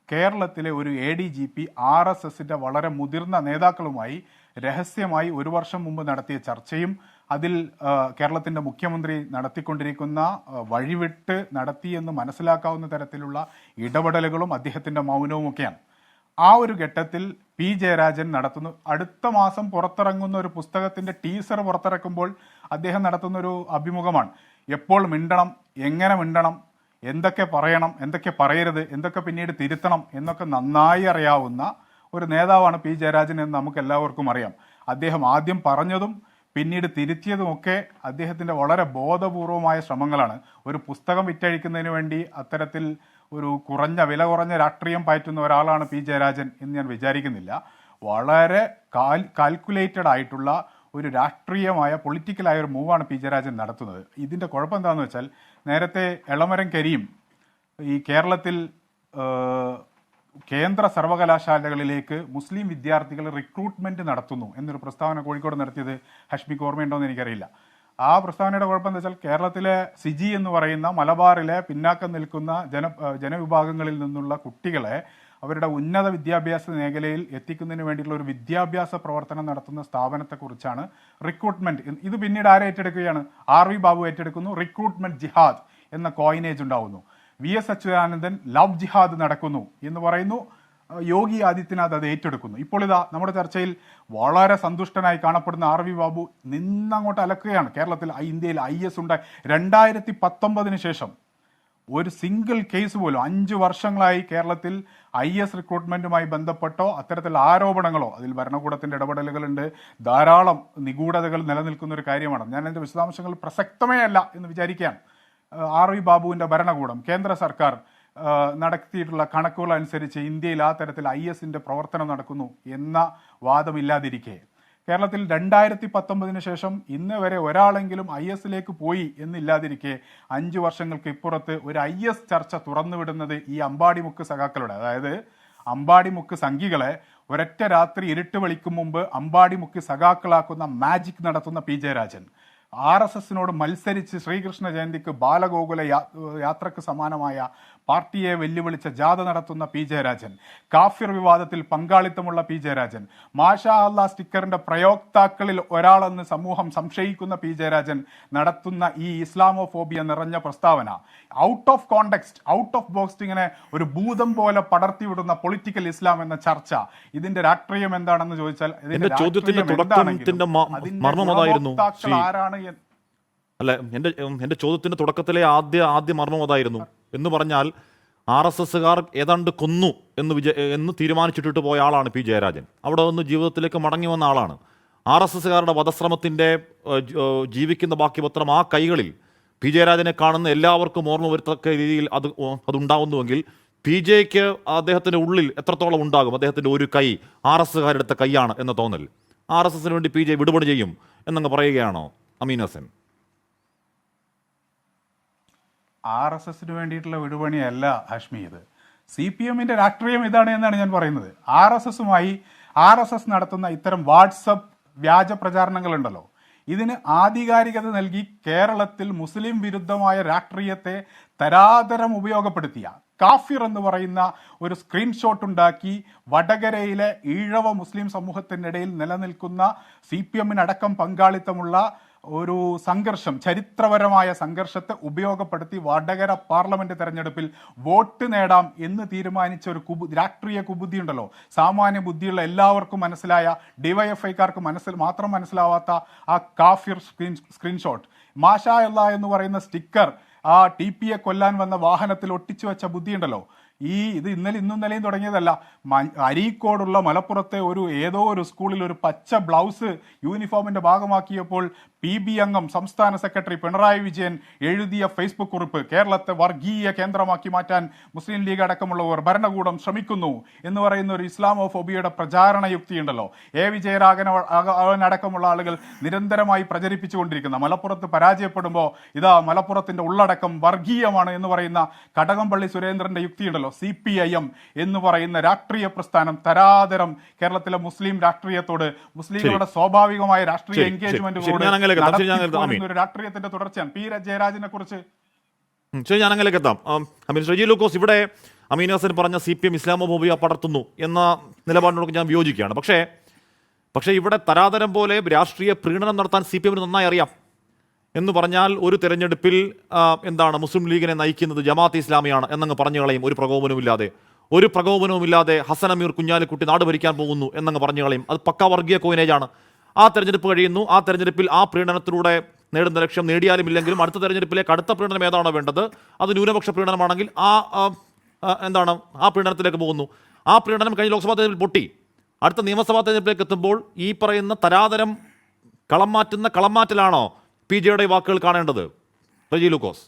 കേരളത്തിലെ ഒരു ADGP RSSന്റെ വളരെ മുതിർന്ന നേതാക്കളുമായി രഹസ്യമായി 1 വർഷം മുമ്പ് നടത്തിയ ചർച്ചയും അതിൽ കേരളത്തിന്റെ മുഖ്യമന്ത്രി നടത്തിക്കൊണ്ടിരിക്കുന്ന വഴിവിട്ട് നടത്തിയെന്ന് മനസ്സിലാക്കാവുന്ന തരത്തിലുള്ള ഇടപെടലുകളും അദ്ദേഹത്തിന്റെ മൗനവുമൊക്കെയാണ്. ആ ഒരു ഘട്ടത്തിൽ പി ജയരാജൻ നടത്തുന്നു, അടുത്ത മാസം പുറത്തിറങ്ങുന്ന ഒരു പുസ്തകത്തിന്റെ ടീസർ പുറത്തിറക്കുമ്പോൾ അദ്ദേഹം നടത്തുന്ന ഒരു അഭിമുഖമാണ്. എപ്പോൾ മിണ്ടണം, എങ്ങനെ മിണ്ടണം, എന്തൊക്കെ പറയണം, എന്തൊക്കെ പറയരുത്, എന്തൊക്കെ പിന്നീട് തിരുത്തണം എന്നൊക്കെ നന്നായി അറിയാവുന്ന ഒരു നേതാവാണ് പി ജയരാജൻ എന്ന് നമുക്ക് എല്ലാവർക്കും അറിയാം. അദ്ദേഹം ആദ്യം പറഞ്ഞതും പിന്നീട് തിരുത്തിയതുമൊക്കെ അദ്ദേഹത്തിന്റെ വളരെ ബോധപൂർവമായ ശ്രമങ്ങളാണ്. ഒരു പുസ്തകം വിറ്റഴിക്കുന്നതിന് വേണ്ടി അത്തരത്തിൽ ഒരു വില കുറഞ്ഞ രാഷ്ട്രീയം പയറ്റുന്ന ഒരാളാണ് പി ജയരാജൻ എന്ന് ഞാൻ വിചാരിക്കുന്നില്ല. വളരെ കാൽക്കുലേറ്റഡ് ആയിട്ടുള്ള ഒരു രാഷ്ട്രീയമായ പൊളിറ്റിക്കലായ ഒരു മൂവാണ് പി ജയരാജൻ നടത്തുന്നത്. ഇതിൻ്റെ കുഴപ്പം എന്താണെന്ന് വെച്ചാൽ, നേരത്തെ എളമരം കരീം ഈ കേരളത്തിൽ കേന്ദ്ര സർവകലാശാലകളിലേക്ക് മുസ്ലിം വിദ്യാർത്ഥികൾ റിക്രൂട്ട്മെന്റ് നടത്തുന്നു എന്നൊരു പ്രസ്താവന കോഴിക്കോട് നടത്തിയത് ഹഷ്മിക്ക് ഓർമ്മയുണ്ടോ എന്ന് എനിക്കറിയില്ല. ആ പ്രസ്താവനയുടെ കുഴപ്പം എന്താ വെച്ചാൽ, കേരളത്തിലെ സിജി എന്ന് പറയുന്ന മലബാറിലെ പിന്നാക്കം നിൽക്കുന്ന ജനവിഭാഗങ്ങളിൽ നിന്നുള്ള കുട്ടികളെ അവരുടെ ഉന്നത വിദ്യാഭ്യാസ മേഖലയിൽ എത്തിക്കുന്നതിന് വേണ്ടിയിട്ടുള്ള ഒരു വിദ്യാഭ്യാസ പ്രവർത്തനം നടത്തുന്ന സ്ഥാപനത്തെക്കുറിച്ചാണ് റിക്രൂട്ട്മെന്റ്. ഇത് പിന്നീട് ആരെ ഏറ്റെടുക്കുകയാണ്? RV ബാബു ഏറ്റെടുക്കുന്നു. റിക്രൂട്ട്മെന്റ് ജിഹാദ് എന്ന കോയിനേജ് ഉണ്ടാവുന്നു. VS അച്യുതാനന്ദൻ ലവ് ജിഹാദ് നടക്കുന്നു എന്ന് പറയുന്നു. യോഗി ആദിത്യനാഥ് അത് ഏറ്റെടുക്കുന്നു. ഇപ്പോൾ ഇതാ നമ്മുടെ ചർച്ചയിൽ വളരെ സന്തുഷ്ടനായി കാണപ്പെടുന്ന RV ബാബു നിന്നങ്ങോട്ട് അലക്കുകയാണ്. കേരളത്തിൽ ഇന്ത്യയിൽ IS ഉണ്ടായി 2019 ശേഷം ഒരു സിംഗിൾ കേസ് പോലും 5 വർഷങ്ങളായി കേരളത്തിൽ IS റിക്രൂട്ട്മെന്റുമായി ബന്ധപ്പെട്ടോ അത്തരത്തിലുള്ള ആരോപണങ്ങളോ, അതിൽ ഭരണകൂടത്തിന്റെ ഇടപെടലുകളുണ്ട്, ധാരാളം നിഗൂഢതകൾ നിലനിൽക്കുന്ന ഒരു കാര്യമാണ്. ഞാൻ അതിന്റെ വിശദാംശങ്ങൾ പ്രസക്തമേ അല്ല എന്ന് വിചാരിക്കുകയാണ്. RV ബാബുവിന്റെ ഭരണകൂടം, കേന്ദ്ര സർക്കാർ നടത്തിയിട്ടുള്ള കണക്കുകൾ അനുസരിച്ച് ഇന്ത്യയിൽ ആ തരത്തിൽ ISന്റെ പ്രവർത്തനം നടക്കുന്നു എന്ന വാദമില്ലാതിരിക്കെ, കേരളത്തിൽ 2019 ശേഷം ഇന്ന് വരെ ഒരാളെങ്കിലും ISലേക്ക് പോയി എന്നില്ലാതിരിക്കെ 5 വർഷങ്ങൾക്ക് ഇപ്പുറത്ത് ഒരു IS ചർച്ച തുറന്നുവിടുന്നത് ഈ അമ്പാടിമുക്ക് സഖാക്കളുടെ, അതായത് അമ്പാടിമുക്ക് സംഘികളെ ഒരൊറ്റ രാത്രി ഇരുട്ട് വെളിക്കും മുമ്പ് അമ്പാടിമുക്ക് സഖാക്കളാക്കുന്ന മാജിക് നടത്തുന്ന പി ജയരാജൻ, RSSനോട് മത്സരിച്ച് ശ്രീകൃഷ്ണ ജയന്തിക്ക് ബാലഗോകുല യാത്രക്ക് സമാനമായ പാർട്ടിയെ വെല്ലുവിളിച്ച ജാഥ നടത്തുന്ന പി ജയരാജൻ, കാഫിർ വിവാദത്തിൽ പങ്കാളിത്തമുള്ള പി ജയരാജൻ, മാഷാ അല്ലാ സ്റ്റിക്കറിന്റെ പ്രയോക്താക്കളിൽ ഒരാളെന്ന് സമൂഹം സംശയിക്കുന്ന പി ജയരാജൻ നടത്തുന്ന ഈ ഇസ്ലാമോഫോബിയ നിറഞ്ഞ പ്രസ്താവന, out of context, out of box, ഇങ്ങനെ ഒരു ഭൂതം പോലെ പടർത്തിവിടുന്ന പൊളിറ്റിക്കൽ ഇസ്ലാം എന്ന ചർച്ച, ഇതിന്റെ രാഷ്ട്രീയം എന്താണെന്ന് ചോദിച്ചാൽ ആരാണ്? അല്ല, എൻ്റെ ചോദ്യത്തിന്റെ തുടക്കത്തിലെ ആദ്യ മർമ്മം അതായിരുന്നു. എന്ന് പറഞ്ഞാൽ RSSകാർ ഏതാണ്ട് കൊന്നു എന്ന് തീരുമാനിച്ചിട്ടിട്ട് പോയ ആളാണ് പി ജയരാജൻ. അവിടെ നിന്ന് ജീവിതത്തിലേക്ക് മടങ്ങി വന്ന ആളാണ്. RSSകാരുടെ വധശ്രമത്തിന്റെ ജീവിക്കുന്ന ബാക്കി പത്രം ആ കൈകളിൽ പി ജയരാജനെ കാണുന്ന എല്ലാവർക്കും ഓർമ്മ വരുത്തക്ക രീതിയിൽ അതുണ്ടാവുന്നുവെങ്കിൽ PJക്ക് അദ്ദേഹത്തിന്റെ ഉള്ളിൽ എത്രത്തോളം ഉണ്ടാകും? അദ്ദേഹത്തിന്റെ ഒരു കൈ RSSകാരെടുത്ത കൈയാണ് എന്ന തോന്നൽ. RSSന് വേണ്ടി PJ വിടുപണി ചെയ്യും എന്നങ്ങ് പറയുകയാണോ അമീൻ ഹസൻ? RSSന് വേണ്ടിയിട്ടുള്ള വിടുപണിയല്ല ഹാഷ്മി ഇത്. CPMന്റെ രാഷ്ട്രീയം ഇതാണ് എന്നാണ് ഞാൻ പറയുന്നത്. RSS നടത്തുന്ന ഇത്തരം വാട്സപ്പ് വ്യാജ പ്രചാരണങ്ങളുണ്ടല്ലോ, ഇതിന് ആധികാരികത നൽകി കേരളത്തിൽ മുസ്ലിം വിരുദ്ധമായ രാഷ്ട്രീയത്തെ തരാതരം ഉപയോഗപ്പെടുത്തിയ കാഫിർ എന്ന് പറയുന്ന ഒരു സ്ക്രീൻഷോട്ട് ഉണ്ടാക്കി വടകരയിലെ ഈഴവ മുസ്ലിം സമൂഹത്തിനിടയിൽ നിലനിൽക്കുന്ന CPMനടക്കം പങ്കാളിത്തമുള്ള ഒരു സംഘർഷം, ചരിത്രപരമായ സംഘർഷത്തെ ഉപയോഗപ്പെടുത്തി വടകര പാർലമെന്റ് തെരഞ്ഞെടുപ്പിൽ വോട്ട് നേടാം എന്ന് തീരുമാനിച്ച ഒരു രാഷ്ട്രീയ കുബുദ്ധി ഉണ്ടല്ലോ, സാമാന്യ ബുദ്ധിയുള്ള എല്ലാവർക്കും മനസ്സിലായ, DYFIക്കാർക്ക് മാത്രം മനസ്സിലാവാത്ത ആ കാഫിർ സ്ക്രീൻഷോട്ട്, മാഷാ അല്ലാ എന്ന് പറയുന്ന സ്റ്റിക്കർ ആ TPയെ കൊല്ലാൻ വന്ന വാഹനത്തിൽ ഒട്ടിച്ചു വെച്ച ബുദ്ധിയുണ്ടല്ലോ, ഇത് ഇന്നും നിലയും തുടങ്ങിയതല്ല. അരീക്കോടുള്ള മലപ്പുറത്തെ ഏതോ ഒരു സ്കൂളിൽ ഒരു പച്ച ബ്ലൗസ് യൂണിഫോമിന്റെ ഭാഗമാക്കിയപ്പോൾ PB അംഗം സംസ്ഥാന സെക്രട്ടറി പിണറായി വിജയൻ എഴുതിയ ഫേസ്ബുക്ക് കുറിപ്പ്, കേരളത്തെ വർഗീയ കേന്ദ്രമാക്കി മാറ്റാൻ മുസ്ലിം ലീഗ് അടക്കമുള്ളവർ ഭരണകൂടം ശ്രമിക്കുന്നു എന്ന് പറയുന്ന ഒരു ഇസ്ലാമോഫോബിയയുടെ പ്രചാരണ യുക്തിയുണ്ടല്ലോ, വിജയരാഘവൻ അടക്കമുള്ള ആളുകൾ നിരന്തരമായി പ്രചരിപ്പിച്ചുകൊണ്ടിരിക്കുന്ന, മലപ്പുറത്ത് പരാജയപ്പെടുമ്പോൾ ഇതാ മലപ്പുറത്തിന്റെ ഉള്ളടക്കം വർഗീയമാണ് എന്ന് പറയുന്ന കടകംപള്ളി സുരേന്ദ്രന്റെ യുക്തിയുണ്ടല്ലോ, CPIM എന്ന് പറയുന്ന രാഷ്ട്രീയ പ്രസ്ഥാനം തരാതരം കേരളത്തിലെ മുസ്ലിം രാഷ്ട്രീയത്തോട്, മുസ്ലിങ്ങളുടെ സ്വാഭാവികമായ രാഷ്ട്രീയ എൻഗേജ്മെന്റിനോട് ഒരു രാഷ്ട്രീയത്തിന്റെ തുടർച്ചയാണ് പി ജയരാജനെ കുറിച്ച്. ശരി, ഞാൻ അങ്ങനെയൊക്കെ എത്താം. ഷജി ലൂക്കോസ്, ഇവിടെ അമീൻ ഹസൻ പറഞ്ഞ CPM ഇസ്ലാമോഫോബിയ പടർത്തുന്നു എന്ന നിലപാടിനോട് ഞാൻ വിയോജിക്കുകയാണ്. പക്ഷേ ഇവിടെ തരാതരം പോലെ രാഷ്ട്രീയ പ്രീണനം നടത്താൻ CPMന് നന്നായി അറിയാം. എന്ന് പറഞ്ഞാൽ ഒരു തെരഞ്ഞെടുപ്പിൽ മുസ്ലിം ലീഗിനെ നയിക്കുന്നത് ജമാഅത്ത് ഇസ്ലാമിയാണ് എന്നങ്ങ് പറഞ്ഞു കളയും. ഒരു പ്രകോപനവുമില്ലാതെ ഹസൻ അമീർ കുഞ്ഞാലിക്കുട്ടി നാട് ഭരിക്കാൻ പോകുന്നു എന്നങ്ങ് പറഞ്ഞു കളയും. അത് പക്കാ വർഗീയ കോയിനേജാണ്. ആ തെരഞ്ഞെടുപ്പ് കഴിയുന്നു. ആ തെരഞ്ഞെടുപ്പിൽ ആ പ്രീണനത്തിലൂടെ നേടുന്ന ലക്ഷ്യം നേടിയാലും ഇല്ലെങ്കിലും അടുത്ത തെരഞ്ഞെടുപ്പിലേക്ക് അടുത്ത പ്രീണനം ഏതാണോ വേണ്ടത്, അത് ന്യൂനപക്ഷ പ്രീണനമാണെങ്കിൽ ആ പ്രീണനത്തിലേക്ക് പോകുന്നു. ആ പ്രീണനം കഴിഞ്ഞ ലോക്സഭാ തെരഞ്ഞെടുപ്പിൽ പൊട്ടി. അടുത്ത നിയമസഭാ തെരഞ്ഞെടുപ്പിലേക്ക് എത്തുമ്പോൾ ഈ പറയുന്ന തരാതരം കളം മാറ്റലാണോ PJയുടെ വാക്കുകൾ കാണേണ്ടത്? റജി ലൂക്കോസ്.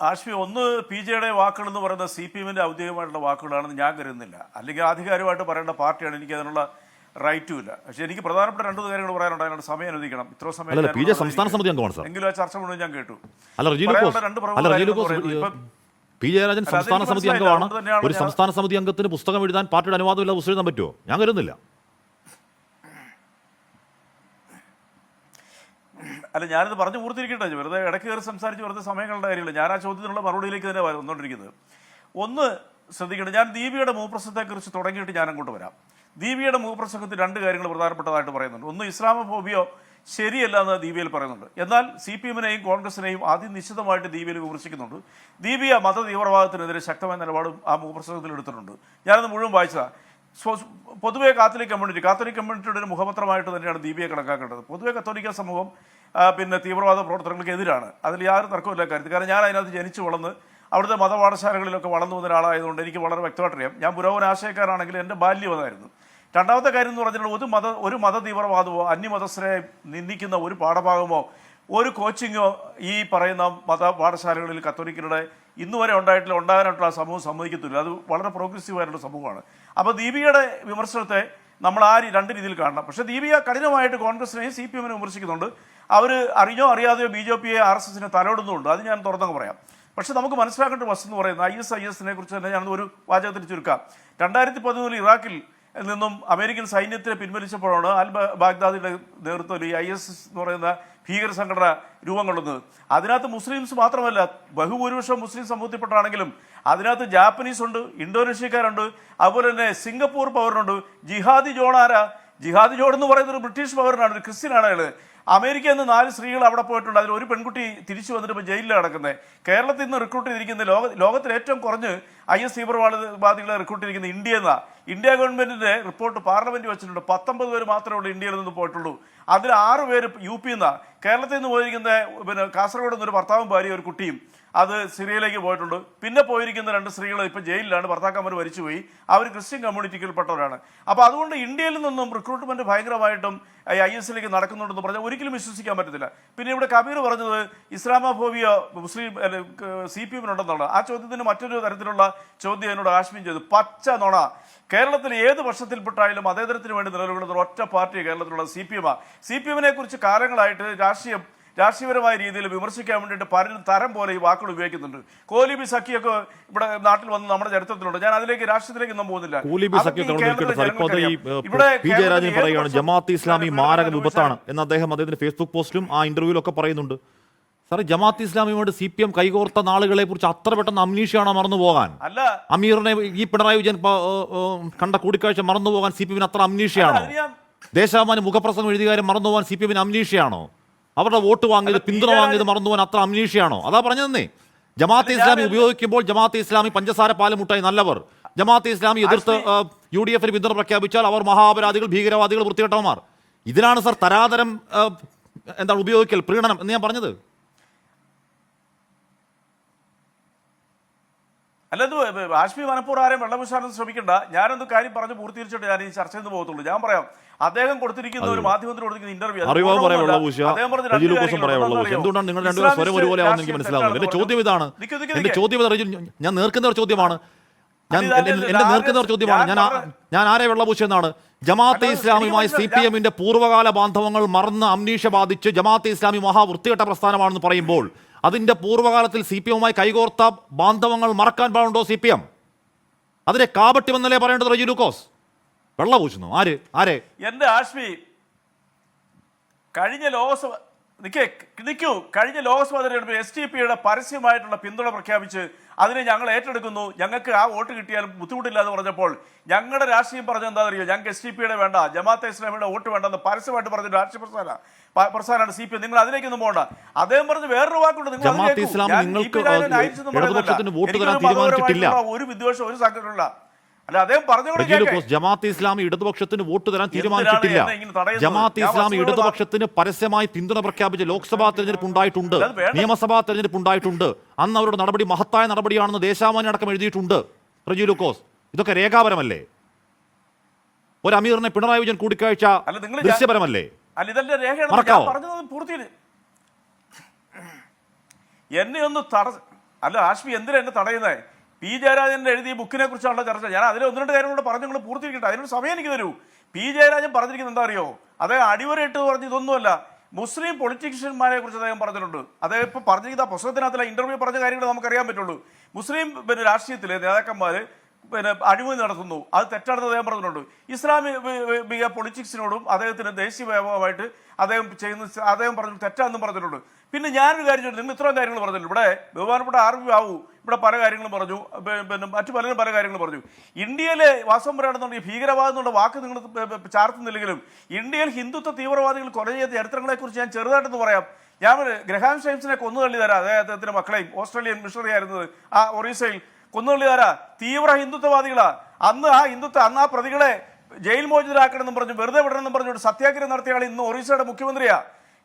ആഷ്മി, ഒന്ന് പി ജെയുടെ വാക്കുകൾ എന്ന് പറയുന്നത് CPM-ന്റെ ഔദ്യോഗികമായിട്ടുള്ള വാക്കുകളാണെന്ന് ഞാൻ കരുതുന്നില്ല. അല്ലെങ്കിൽ ആധികാരികമായിട്ട് പറയേണ്ട പാർട്ടിയാണ്, എനിക്ക് അതിനുള്ള റൈറ്റും ഇല്ല. പക്ഷേ എനിക്ക് പ്രധാനപ്പെട്ട 2 കാര്യങ്ങൾ പറയാനുണ്ട്. അതിനുള്ള സമയം അനുവദിക്കണം. ഇത്ര സമയം അല്ല, പി ജെ സംസ്ഥാന സമിതി അംഗമാണ് സാർ. എങ്കിലും ആ ചർച്ച മുഴുവൻ ഞാൻ കേട്ടു. അല്ല, പി ജയരാജൻ സംസ്ഥാന സമിതി അംഗമാണ്. ഒരു സംസ്ഥാന സമിതി അംഗത്തിന് പുസ്തകം എഴുതാൻ പാർട്ടിയുടെ അനുവാദമില്ല പുസ്തകം എഴുതാൻ പറ്റുമോ? ഞാൻ കരുതുന്നില്ല. അല്ല, ഞാനിത് പറഞ്ഞു പൂർത്തിരിക്കട്ടെ. വെറുതെ ഇടയ്ക്ക് കയറി സംസാരിച്ച് വെറുതെ സമയങ്ങളുടെ കാര്യമില്ല. ഞാൻ ആ ചോദ്യത്തിനുള്ള മറുപടിയിലേക്ക് തന്നെ വന്നുകൊണ്ടിരിക്കുന്നത്. ഒന്ന് ശ്രദ്ധിക്കണം, ഞാൻ ദീപികയുടെ മുഖപ്രസംഗത്തെക്കുറിച്ച് തുടങ്ങിയിട്ട് ഞാൻ അങ്ങോട്ട് വരാം. ദീപികയുടെ മുഖപ്രസംഗത്തിൽ 2 കാര്യങ്ങൾ പ്രധാനപ്പെട്ടതായിട്ട് പറയുന്നുണ്ട്. ഒന്ന്, ഇസ്ലാമോഫോബിയോ ശരിയല്ല എന്ന് ദീപികയിൽ പറയുന്നുണ്ട്. എന്നാൽ CPM-നെയും കോൺഗ്രസിനെയും ആദ്യം നിശ്ചിതമായിട്ട് ദീപികയിൽ വിമർശിക്കുന്നുണ്ട്. ദീപിക മത തീവ്രവാദത്തിനെതിരെ ശക്തമായ നിലപാടും ആ മുഖപ്രസംഗത്തിൽ എടുത്തിട്ടുണ്ട്. ഞാനത് മുഴുവൻ വായിച്ചതാണ്. പൊതുവെ കാത്തലിക് കമ്മ്യൂണിറ്റിയുടെ ഒരു മുഖപത്രമായിട്ട് തന്നെയാണ് ദീപികയെ കണക്കാക്കേണ്ടത്. പൊതുവെ കത്തോലിക്ക സമൂഹം പിന്നെ തീവ്രവാദ പ്രവർത്തനങ്ങൾക്ക് എതിരാണ്. അതിൽ യാതൊരു തർക്കമില്ല കാര്യത്തിൽ. കാരണം ഞാൻ അതിനകത്ത് ജനിച്ചു വളർന്ന് അവിടുത്തെ മതപാഠശാലകളിലൊക്കെ വളർന്നു വന്ന ഒരാളായതുകൊണ്ട് എനിക്ക് വളരെ വ്യക്തമായിട്ടറിയാം. ഞാൻ പുരോഗമന ആശയക്കാരാണെങ്കിൽ എൻ്റെ ബാല്യം അതായിരുന്നു. രണ്ടാമത്തെ കാര്യം എന്ന് പറഞ്ഞിട്ടുള്ള ഒരു മത തീവ്രവാദമോ അന്യമതസ്ഥരെ നിന്ദിക്കുന്ന ഒരു പാഠഭാഗമോ ഒരു കോച്ചിങ്ങോ ഈ പറയുന്ന മത പാഠശാലകളിൽ കത്തോലിക്കരുടെ ഇന്നുവരെ ഉണ്ടാകാനായിട്ടുള്ള സമൂഹം സമ്മതിക്കത്തില്ല. അത് വളരെ പ്രോഗ്രസീവായിട്ടുള്ള സമൂഹമാണ്. അപ്പോൾ ദീപികയുടെ വിമർശനത്തെ നമ്മൾ ആ 2 രീതിയിൽ കാണണം. പക്ഷേ ദീപിക കഠിനമായിട്ട് കോൺഗ്രസിനെയും CPM-നെ വിമർശിക്കുന്നുണ്ട്. അവർ അറിഞ്ഞോ അറിയാതെയോ BJP-യെ RSS-നെ തലോടുന്നുണ്ട്. അത് ഞാൻ തുറന്നങ്ങ് പറയാം. പക്ഷെ നമുക്ക് മനസ്സിലാക്കേണ്ട വസ്തു എന്ന് പറയുന്നത് IS-നെ കുറിച്ച് തന്നെ ഞാൻ ഒരു വാചകത്തിൽ ചുരുക്കാം. 2013 ഇറാഖിൽ നിന്നും അമേരിക്കൻ സൈന്യത്തെ പിൻവലിച്ചപ്പോഴാണ് അൽ ബാഗ്ദാദിയുടെ നേതൃത്വത്തിൽ ഈ IS എന്ന് പറയുന്ന ഭീകര സംഘടന രൂപം കൊള്ളുന്നത്. അതിനകത്ത് മുസ്ലിംസ് മാത്രമല്ല, ബഹുഭൂരിപക്ഷം മുസ്ലിം സമൂഹത്തിൽപ്പെട്ടാണെങ്കിലും അതിനകത്ത് ജാപ്പനീസ് ഉണ്ട്, ഇന്തോനേഷ്യക്കാരുണ്ട്, അതുപോലെ തന്നെ സിംഗപ്പൂർ പൗരനുണ്ട്. ജിഹാദി ജോൺ ആരാ? ജിഹാദി ജോൺ എന്ന് പറയുന്നത് ഒരു ബ്രിട്ടീഷ് പൗരനാണ്, ഒരു ക്രിസ്ത്യനാണ് അയാൾ. അമേരിക്കയിൽ നിന്ന് 4 സ്ത്രീകൾ അവിടെ പോയിട്ടുണ്ട്. അതിൽ ഒരു പെൺകുട്ടി തിരിച്ചു വന്നിട്ട് ഇപ്പോൾ ജയിലിലാണ് കിടക്കുന്നത്. കേരളത്തിൽ നിന്ന് റിക്രൂട്ട് ചെയ്തിരിക്കുന്ന ലോകത്തിൽ ഏറ്റവും കുറഞ്ഞ് IS തീവ്രവാദികളെ റിക്രൂട്ട് ചെയ്തിരിക്കുന്നത് ഇന്ത്യ എന്നാണ്. ഇന്ത്യ ഗവൺമെന്റിന്റെ റിപ്പോർട്ട് പാർലമെന്റ് വെച്ചിട്ടുണ്ട്. 19 പേര് മാത്രമേ ഉള്ളൂ ഇന്ത്യയിൽ നിന്ന് പോയിട്ടുള്ളൂ. അതിൽ 6 പേര് UP എന്നാണ്. കേരളത്തിൽ നിന്ന് പോയിരിക്കുന്ന പിന്നെ കാസർഗോഡ് നിന്നൊരു ഭർത്താവും ഭാര്യയും ഒരു കുട്ടിയും അത് സിറിയയിലേക്ക് പോയിട്ടുണ്ട്. പിന്നെ പോയിരിക്കുന്ന 2 സ്ത്രീകൾ ഇപ്പോൾ ജയിലിലാണ്, ഭർത്താക്കന്മാർ മരിച്ചുപോയി. അവർ ക്രിസ്ത്യൻ കമ്മ്യൂണിറ്റിയിൽപ്പെട്ടവരാണ്. അപ്പോൾ അതുകൊണ്ട് ഇന്ത്യയിൽ നിന്നും റിക്രൂട്ട്മെന്റ് ഭയങ്കരമായിട്ടും IS-ലേക്ക് നടക്കുന്നുണ്ടെന്ന് പറഞ്ഞാൽ ഒരിക്കലും വിശ്വസിക്കാൻ പറ്റത്തില്ല. പിന്നെ ഇവിടെ കബീർ പറഞ്ഞത് ഇസ്ലാമോഫോബിയ മുസ്ലിം CPM-നുണ്ടെന്നാണ്. ആ ചോദ്യത്തിന് മറ്റൊരു തരത്തിലുള്ള ചോദ്യം എന്നോട് ആശ്മീൻ ചെയ്തു. പച്ച നുണ. കേരളത്തിൽ ഏത് വർഷത്തിൽപ്പെട്ടായാലും മതേതരത്തിന് വേണ്ടി നിലകൊള്ളുന്ന ഒറ്റ പാർട്ടി കേരളത്തിലുള്ള CPM-ആണ്. CPM-നെ കുറിച്ച് കാലങ്ങളായിട്ട് രാഷ്ട്രീയപരമായ രീതിയിൽ വിമർശിക്കാൻ വേണ്ടിയിട്ട് പലരും തരം പോലെ ഈ വാക്കുകൾ ഉപയോഗിക്കുന്നുണ്ട്. കോലിബി സഖിയൊക്കെ ഇവിടെ നാട്ടിൽ വന്ന് നമ്മുടെ ചരിത്രത്തിലുണ്ട്. ഞാൻ അതിലേക്ക് രാഷ്ട്രീയത്തിലേക്ക് ഒന്നും പോകുന്നില്ല. പി ജയരാജൻ പറയുകയാണ് ജമാഅത്ത് ഇസ്ലാമി മാരക വിപത്താണ് എന്ന് അദ്ദേഹത്തിന്റെ ഫേസ്ബുക്ക് പോസ്റ്റിലും ആ ഇന്റർവ്യൂലൊക്കെ പറയുന്നുണ്ട്. സാറേ, ജമാഅത്ത് ഇസ്ലാമിയുമായിട്ട് CPM കൈകോർത്ത നാളുകളെ കുറിച്ച് അത്ര പെട്ടെന്ന് അമ്നീഷയാണോ മറന്നു പോകാൻ? അല്ല, അമീറിനെ ഈ പിണറായി വിജയൻ കണ്ട കൂടിക്കാഴ്ച മറന്നു പോകാൻ CPM-ന് അത്ര അമ്നീഷയാണോ? ദേശാഭിമാനി മുഖപ്രസംഗം എഴുതികാര്യം മറന്നു പോകാൻ CPM-ന് അമ്നീഷയാണോ? അവരുടെ വോട്ട് വാങ്ങിയത്, പിന്തുണ വാങ്ങിയത് മറന്നു പോകാൻ അത്ര അമ്നീഷയാണോ? അതാ പറഞ്ഞതന്നെ. ജമാഅത്തെ ഇസ്ലാമി ഉപയോഗിക്കുമ്പോൾ ജമാഅത്തെ ഇസ്ലാമി പഞ്ചസാര പാലുമുട്ടായി നല്ലവർ, ജമാഅത്തെ ഇസ്ലാമി എതിർത്ത് UDF-ന് പിന്തുണ പ്രഖ്യാപിച്ചാൽ അവർ മഹാപരാധികൾ, ഭീകരവാദികൾ, വൃത്തികെട്ടവന്മാർ. ഇതിനാണ് സർ തരാതരം എന്താണ് ഉപയോഗിക്കൽ, പ്രീണനം എന്ന് ഞാൻ പറഞ്ഞത്. അല്ലത് ആഷ്മി മനപ്പൂർ ആരെയും വെള്ളപൂശാനൊന്നും ശ്രമിക്കണ്ട. ഞാനൊന്ന് കാര്യം പറഞ്ഞ് പൂർത്തീകരിച്ചിട്ട് ഞാൻ ഈ ചർച്ചയിൽ നിന്ന് പോകത്തുള്ളൂ. ഞാൻ പറയാം, അദ്ദേഹം കൊടുത്തിരിക്കുന്ന ഒരു മാധ്യമത്തിന് കൊടുത്തിരിക്കുന്ന ഇന്റർവ്യൂ എന്തുകൊണ്ടാണ് നിങ്ങൾ രണ്ടുപേരും സ്വരം ഒരുപോലെ ആവുന്ന എനിക്ക് മനസ്സിലാവുന്നത്. എന്റെ ചോദ്യം ഇതാണ്, എന്റെ ചോദ്യം ഞാൻ നേർക്കുന്ന ഒരു ചോദ്യമാണ്, എന്റെ നേർക്കുന്ന ഒരു ചോദ്യമാണ്. ഞാൻ ആരെ വെള്ളപൂശെന്നാണ്? ജമാഅത്തെ ഇസ്ലാമിയുമായി CPM-ന്റെ പൂർവ്വകാല ബാന്ധവങ്ങൾ മറന്ന് അമ്നീഷ ബാധിച്ച് ജമാഅത്തെ ഇസ്ലാമി മഹാവൃത്തികെട്ട പ്രസ്ഥാനമാണെന്ന് പറയുമ്പോൾ അതിന്റെ പൂർവ്വകാലത്തിൽ CPM-മായി കൈകോർത്ത ബാന്ധവങ്ങൾ മറക്കാൻ പാടുണ്ടോ CPM? അതിനെ കാപട്യമെന്നല്ലേ പറയേണ്ടത്? റജി ലൂക്കോസ് വെള്ളപൂശുന്നു. ആരെ? എന്റെ ആഷ്മി, കഴിഞ്ഞ ലോക്സഭ തെരഞ്ഞെടുപ്പിൽ STP-യുടെ പരസ്യമായിട്ടുള്ള പിന്തുണ പ്രഖ്യാപിച്ച് അതിനെ ഞങ്ങൾ ഏറ്റെടുക്കുന്നു, ഞങ്ങൾക്ക് ആ വോട്ട് കിട്ടിയാലും ബുദ്ധിമുട്ടില്ലാതെ പറഞ്ഞപ്പോൾ ഞങ്ങളുടെ രാഷ്ട്രീയം പറഞ്ഞത് എന്താണെന്നറിയോ? ഞങ്ങൾക്ക് STP-യുടെ വേണ്ട, ജമാഅത്തെ ഇസ്ലാമിയുടെ വോട്ട് വേണ്ടെന്ന് പരസ്യമായിട്ട് പറഞ്ഞ രാഷ്ട്രീയ പ്രസ്ഥാനമാണ് CPM. നിങ്ങൾ അതിലേക്കൊന്നും പോകണ്ട. അദ്ദേഹം പറഞ്ഞ് വേറൊരു വാക്കുണ്ട്, ജമാഅത്തെ ഇസ്ലാമി നിങ്ങൾക്ക് ഇടതുപക്ഷത്തിന് വോട്ട് തരാൻ തീരുമാനിച്ചിട്ടില്ല. ഒരു വിദ്വേഷം, ഒരു സംഘടന അല്ല. അദ്ദേഹം പറഞ്ഞു ജമാഅത്തെ ഇസ്ലാമി ഇടതുപക്ഷത്തിന് വോട്ട് തരാൻ തീരുമാനിച്ചിട്ടില്ല. ജമാഅത്തെ ഇസ്ലാമി ഇടതുപക്ഷത്തിന് പരസ്യമായി പിന്തുണ പ്രഖ്യാപിച്ച ലോക്സഭാ തെരഞ്ഞെടുപ്പ് ഉണ്ടായിട്ടുണ്ട്, നിയമസഭാ തെരഞ്ഞെടുപ്പ് ഉണ്ടായിട്ടുണ്ട്. അന്ന് അവരുടെ നടപടി മഹത്തായ നടപടിയാണെന്ന് ദേശാഭിമാനി അടക്കം എഴുതിയിട്ടുണ്ട്. റജി ലൂക്കോസ്, ഇതൊക്കെ രേഖാപരമല്ലേ? ഒരു അമീറിനെ പിണറായി വിജയൻ കൂടിക്കാഴ്ച ദൃശ്യപരമല്ലേ? എന്നെ ഒന്ന് അല്ല ആഷ്മി എന്തിനാ എന്നെ തടയുന്നത്? പി ജയരാജന്റെ എഴുതിയ ബുക്കിനെ കുറിച്ചുള്ള ചർച്ച. ഞാൻ അതിൽ ഒന്ന് രണ്ട് കാര്യങ്ങളോട് പറഞ്ഞു നിങ്ങൾ പൂർത്തീകരിക്കട്ടെ. അതിനൊരു സമയം എനിക്ക് തരൂ. പി ജയരാജൻ പറഞ്ഞിരിക്കുന്നത് എന്താ അറിയോ? അദ്ദേഹം അടിവരയിട്ട് പറഞ്ഞ് ഇതൊന്നുമല്ല, മുസ്ലിം പൊളിറ്റീഷ്യന്മാരെ കുറിച്ച് അദ്ദേഹം പറഞ്ഞിട്ടുണ്ട്. അദ്ദേഹം ഇപ്പൊ പറഞ്ഞിരിക്കുന്ന പുസ്തകത്തിനകത്തുള്ള ഇന്റർവ്യൂ പറഞ്ഞ കാര്യങ്ങൾ നമുക്കറിയാൻ പറ്റുള്ളൂ. മുസ്ലിം രാഷ്ട്രീയത്തിലെ നേതാക്കന്മാര് അഴിമതി നടത്തുന്നു, അത് തെറ്റാണെന്ന് അദ്ദേഹം പറഞ്ഞിട്ടുണ്ട്. ഇസ്ലാമിക പൊളിറ്റിക്സിനോടും അദ്ദേഹത്തിന് ദേശീയ വ്യാപകമായിട്ട് അദ്ദേഹം പറഞ്ഞു തെറ്റാണെന്നും പറഞ്ഞിട്ടുണ്ട്. പിന്നെ ഞാനൊരു കാര്യം ചോദിച്ചു, നിങ്ങൾ ഇത്രയും കാര്യങ്ങൾ പറഞ്ഞിട്ടുണ്ട്. ഇവിടെ ബഹുമാനപ്പെട്ട ആർ വി ബാബു ഇവിടെ പല കാര്യങ്ങളും പറഞ്ഞു, പിന്നെ മറ്റു പലരും പല കാര്യങ്ങളും പറഞ്ഞു. ഇന്ത്യയിലെ വാസം പറയുകയാണെന്നുണ്ടെങ്കിൽ ഭീകരവാദം എന്നുള്ള വാക്ക് നിങ്ങൾ ചാർത്തുന്നില്ലെങ്കിലും ഇന്ത്യയിൽ ഹിന്ദുത്വ തീവ്രവാദികൾ കൊല ചെയ്ത ചരിത്രങ്ങളെക്കുറിച്ച് ഞാൻ ചെറുതായിട്ടൊന്ന് പറയാം. ഞാൻ ഗ്രഹാം ഷെയിംസിനെ കൊന്നുതള്ളി തരാം, അദ്ദേഹത്തിന്റെ മക്കളെയും ഓസ്ട്രേലിയൻ മിഷണറി ആയിരുന്നത് ആ ഒറീസയിൽ കൊന്നുതള്ളി തരാ. തീവ്ര ഹിന്ദുത്വവാദികളാ. അന്ന് ആ പ്രതികളെ ജയിൽ മോചിതരാക്കണമെന്നും പറഞ്ഞു വെറുതെ വിടണമെന്നും പറഞ്ഞുകൊണ്ട് സത്യാഗ്രഹം നടത്തിയ ആൾ ഇന്ന് ഒറീസയുടെ മുഖ്യമന്ത്രിയാ.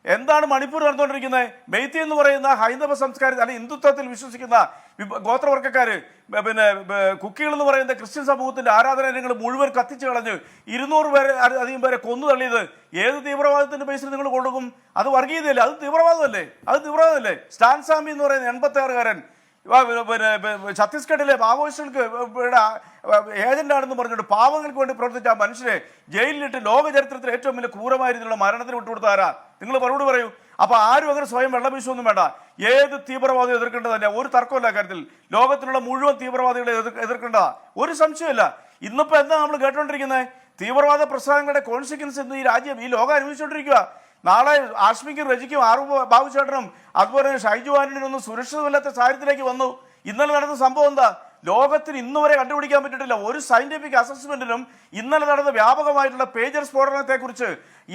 എന്താണ് മണിപ്പൂർ നടന്നുകൊണ്ടിരിക്കുന്നത്? മെയ്തി എന്ന് പറയുന്ന ഹൈന്ദവ സംസ്കാരത്തിൽ അല്ലെങ്കിൽ ഹിന്ദുത്വത്തിൽ വിശ്വസിക്കുന്ന ഗോത്രവർഗ്ഗക്കാര്, പിന്നെ കുക്കികൾ എന്ന് പറയുന്ന ക്രിസ്ത്യൻ സമൂഹത്തിന്റെ ആരാധനാലയങ്ങൾ മുഴുവൻ കത്തിച്ചു കളഞ്ഞ് 200 പേരെ അധികം പേരെ കൊന്നു തള്ളിയത് ഏത് തീവ്രവാദത്തിന്റെ ബേസിൽ നിങ്ങൾ കൊടുക്കും? അത് വർഗീയതയല്ലേ? അത് തീവ്രവാദമല്ലേ? സ്റ്റാൻസാമി എന്ന് പറയുന്ന 86-കാരൻ പിന്നെ ഛത്തീസ്ഗഡിലെ മാവോയിസ്റ്റുകൾക്ക് ഏജന്റാണെന്ന് പറഞ്ഞുകൊണ്ട് പാവങ്ങൾക്ക് വേണ്ടി പ്രവർത്തിച്ച ആ മനുഷ്യരെ ജയിലിലിട്ട് ലോക ചരിത്രത്തിൽ ഏറ്റവും വലിയ ക്രൂരമായ രീതിയിലുള്ള മരണത്തിന് വിട്ടുകൊടുത്ത ആരാ? നിങ്ങൾ മറുപടി പറയൂ. അപ്പൊ ആരും അങ്ങനെ സ്വയം വെള്ളവീശൊന്നും വേണ്ട. ഏത് തീവ്രവാദിയും എതിർക്കേണ്ടത് തന്നെ, ഒരു തർക്കമില്ല കാര്യത്തിൽ. ലോകത്തിലുള്ള മുഴുവൻ തീവ്രവാദികളെ എതിർക്കേണ്ടതാ, ഒരു സംശയമില്ല. ഇന്നിപ്പോ എന്താ നമ്മൾ കേട്ടോണ്ടിരിക്കുന്നത്? തീവ്രവാദ പ്രസ്ഥാനങ്ങളുടെ കോൺസിക്വൻസ് ഇന്ന് ഈ രാജ്യം, ഈ ലോകം അനുഭവിച്ചുകൊണ്ടിരിക്കുക. നാളെ ആഷ്മിക്കും രജിക്കും ആർ ബാബു ചേട്ടനും അതുപോലെ തന്നെ ഷൈജു ആന്റണിയൊന്നും സുരക്ഷിതമല്ലാത്ത സാഹചര്യത്തിലേക്ക് വന്നു. ഇന്നലെ നടന്ന സംഭവം എന്താ? ലോകത്തിന് ഇന്ന് വരെ കണ്ടുപിടിക്കാൻ പറ്റിയിട്ടില്ല ഒരു സയന്റിഫിക് അസസ്മെന്റിലും ഇന്നലെ നടന്ന വ്യാപകമായിട്ടുള്ള പേജർ സ്ഫോടനത്തെക്കുറിച്ച്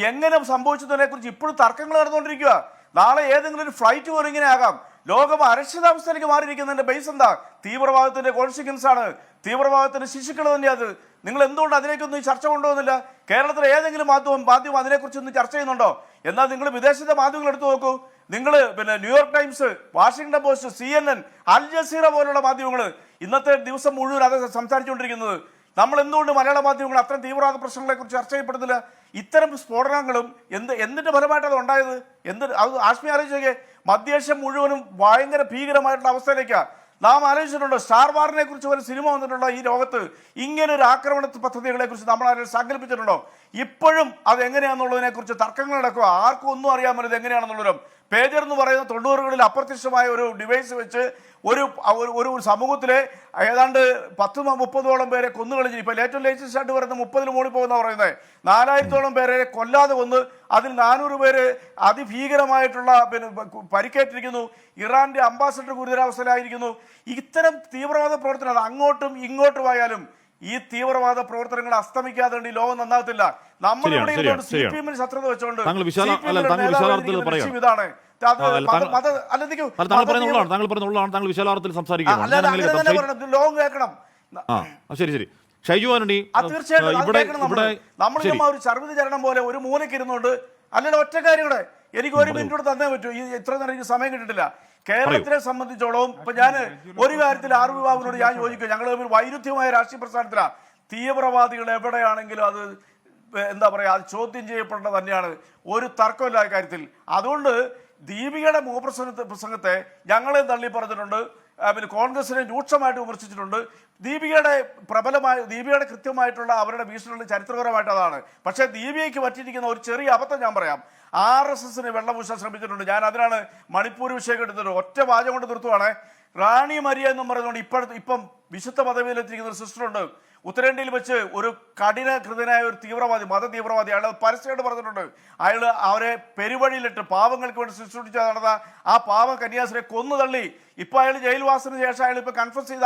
എങ്ങനെ സംഭവിച്ചതിനെ കുറിച്ച് ഇപ്പോഴും തർക്കങ്ങൾ നടന്നുകൊണ്ടിരിക്കുക. നാളെ ഏതെങ്കിലും ഒരു ഫ്ലൈറ്റ് പോലും ഇങ്ങനെ ആകാം. ലോകം അരക്ഷിതാവസ്ഥയിലേക്ക് മാറിയിരിക്കുന്നതിന്റെ ബേസ് എന്താ? തീവ്രവാദത്തിന്റെ കോൺസിക്വൻസ് ആണ്, തീവ്രവാദത്തിന്റെ ശിശുക്കൾ തന്നെ. അത് നിങ്ങൾ എന്തുകൊണ്ട് അതിലേക്കൊന്നും ഈ ചർച്ച കൊണ്ടുപോകുന്നില്ല? കേരളത്തിലെ ഏതെങ്കിലും മാധ്യമം അതിനെക്കുറിച്ചൊന്നും ചർച്ച ചെയ്യുന്നുണ്ടോ? എന്നാൽ നിങ്ങൾ വിദേശത്തെ മാധ്യമങ്ങൾ എടുത്തു നോക്കൂ. നിങ്ങൾ പിന്നെ New York Times, Washington Post, CNN, Al Jazeera പോലുള്ള മാധ്യമങ്ങൾ ഇന്നത്തെ ദിവസം മുഴുവൻ അത് സംസാരിച്ചുകൊണ്ടിരിക്കുന്നത്. നമ്മൾ എന്തുകൊണ്ട് മലയാള മാധ്യമങ്ങൾ അത്തരം തീവ്രവാദ പ്രശ്നങ്ങളെ കുറിച്ച് ചർച്ച ചെയ്യപ്പെടുന്നില്ല? ഇത്തരം സ്ഫോടനങ്ങളും എന്തിന്റെ ഫലമായിട്ടത് ഉണ്ടായത്? അത് ആഷ്മി ആലോചിച്ചേ. മധ്യേഷ്യ മുഴുവനും ഭയങ്കര ഭീകരമായിട്ടുള്ള അവസ്ഥയിലേക്കാണ്. നാം ആലോചിച്ചിട്ടുണ്ടോ? സ്റ്റാർ വാറിനെ കുറിച്ച് ഒരു സിനിമ വന്നിട്ടുണ്ടോ? ഈ ലോകത്ത് ഇങ്ങനെ ഒരു ആക്രമണ പദ്ധതികളെ കുറിച്ച് നമ്മൾ ആരും സങ്കല്പിച്ചിട്ടുണ്ടോ? ഇപ്പോഴും അത് എങ്ങനെയാണെന്നുള്ളതിനെ കുറിച്ച് തർക്കങ്ങൾ നടക്കുക. ആർക്കും ഒന്നും അറിയാൻ പറ്റുന്നത് എങ്ങനെയാണെന്നുള്ളതും. പേജർ എന്ന് പറയുന്ന 90-കളിൽ അപ്രത്യക്ഷമായ ഒരു ഡിവൈസ് വെച്ച് ഒരു സമൂഹത്തിലെ ഏതാണ്ട് 10-30ഓളം പേരെ കൊന്നുകളഞ്ഞു. ഇപ്പൊ ഏറ്റവും ലേറ്റസ്റ്റ് ആയിട്ട് പറയുന്നത് 30-ൽ മുകളിൽ പോകുന്ന പറയുന്നത് 4000ഓളം പേരെ കൊല്ലാതെ കൊന്ന് അതിൽ 400 പേര് അതിഭീകരമായിട്ടുള്ള പിന്നെ പരിക്കേറ്റിരിക്കുന്നു. ഇറാന്റെ അംബാസഡർ ഗുരുതരാവസ്ഥയിലായിരിക്കുന്നു. ഇത്തരം തീവ്രവാദ പ്രവർത്തനം അത് അങ്ങോട്ടും ഇങ്ങോട്ടും ആയാലും ഈ തീവ്രവാദ പ്രവർത്തനങ്ങൾ അസ്തമിക്കാതെ ഈ ലോകം നന്നാകത്തില്ല. നമ്മൾ CPM ശത്രുത വെച്ചോണ്ട് ഇതാണ് ലോകം കേൾക്കണം. ശരി ഷൈജു ആന്റണി, നമ്മളിലും ഒരു ചർവിത ചരണം പോലെ ഒരു മൂലയ്ക്ക് ഇരുന്നുകൊണ്ട് അല്ലെങ്കിൽ ഒറ്റ കാര്യങ്ങളെ എനിക്ക് 1 മിനിറ്റ് കൂടെ തന്നേ പറ്റൂ. ഈ ഇത്ര നേരം എനിക്ക് സമയം കിട്ടിയിട്ടില്ല. കേരളത്തിനെ സംബന്ധിച്ചോളം ഇപ്പൊ ഞാൻ ഒരു കാര്യത്തിൽ ആർ വി ബാബുവിനോട് ഞാൻ യോജിക്കും. ഞങ്ങൾ ഒരു വൈരുദ്ധ്യമായ രാഷ്ട്രീയ പ്രസ്ഥാനത്തിലാണ്. തീവ്രവാദികൾ എവിടെയാണെങ്കിലും അത് എന്താ പറയാ, അത് ചോദ്യം ചെയ്യപ്പെടേണ്ടത് തന്നെയാണ്, ഒരു തർക്കമില്ലാത്ത കാര്യത്തിൽ. അതുകൊണ്ട് ദീപികയുടെ പ്രസംഗത്തെ ഞങ്ങളെ തള്ളി പറഞ്ഞിട്ടുണ്ട്, പിന്നെ കോൺഗ്രസിനെ രൂക്ഷമായിട്ട് വിമർശിച്ചിട്ടുണ്ട്. ദീപികയുടെ കൃത്യമായിട്ടുള്ള അവരുടെ ഭീഷണികൾ ചരിത്രപരമായിട്ട് അതാണ്. പക്ഷേ ദീപികയ്ക്ക് പറ്റിയിരിക്കുന്ന ഒരു ചെറിയ അബദ്ധം ഞാൻ പറയാം. RSSന് വെള്ളപൂശാൻ ശ്രമിച്ചിട്ടുണ്ട്. ഞാൻ അതിനാണ് മണിപ്പൂർ വിഷയം എടുത്തത്. ഒറ്റ വാചകം കൊണ്ട് നിർത്തുവാണ്. റാണി മരിയ എന്നും പറയുന്നതുകൊണ്ട് ഇപ്പം വിശുദ്ധ പദവിയിലെത്തിയിരിക്കുന്ന ഒരു സിസ്റ്ററുണ്ട്. ഉത്തരേന്ത്യയിൽ വെച്ച് ഒരു കഠിനകൃതനായ ഒരു തീവ്രവാദി, മത തീവ്രവാദി, അയാൾ പരസ്യമായിട്ട് പറഞ്ഞിട്ടുണ്ട്. അയാൾ അവരെ പെരുവഴിയിലിട്ട് പാവങ്ങൾക്ക് വേണ്ടി ശുശ്രൂഷിച്ച നടന്ന ആ പാവ കന്യാസിനെ കൊന്നു തള്ളി. ഇപ്പൊ അയാൾ ജയിൽവാസത്തിന് ശേഷം അയാൾ ഇപ്പൊ കൺഫസ് ചെയ്ത്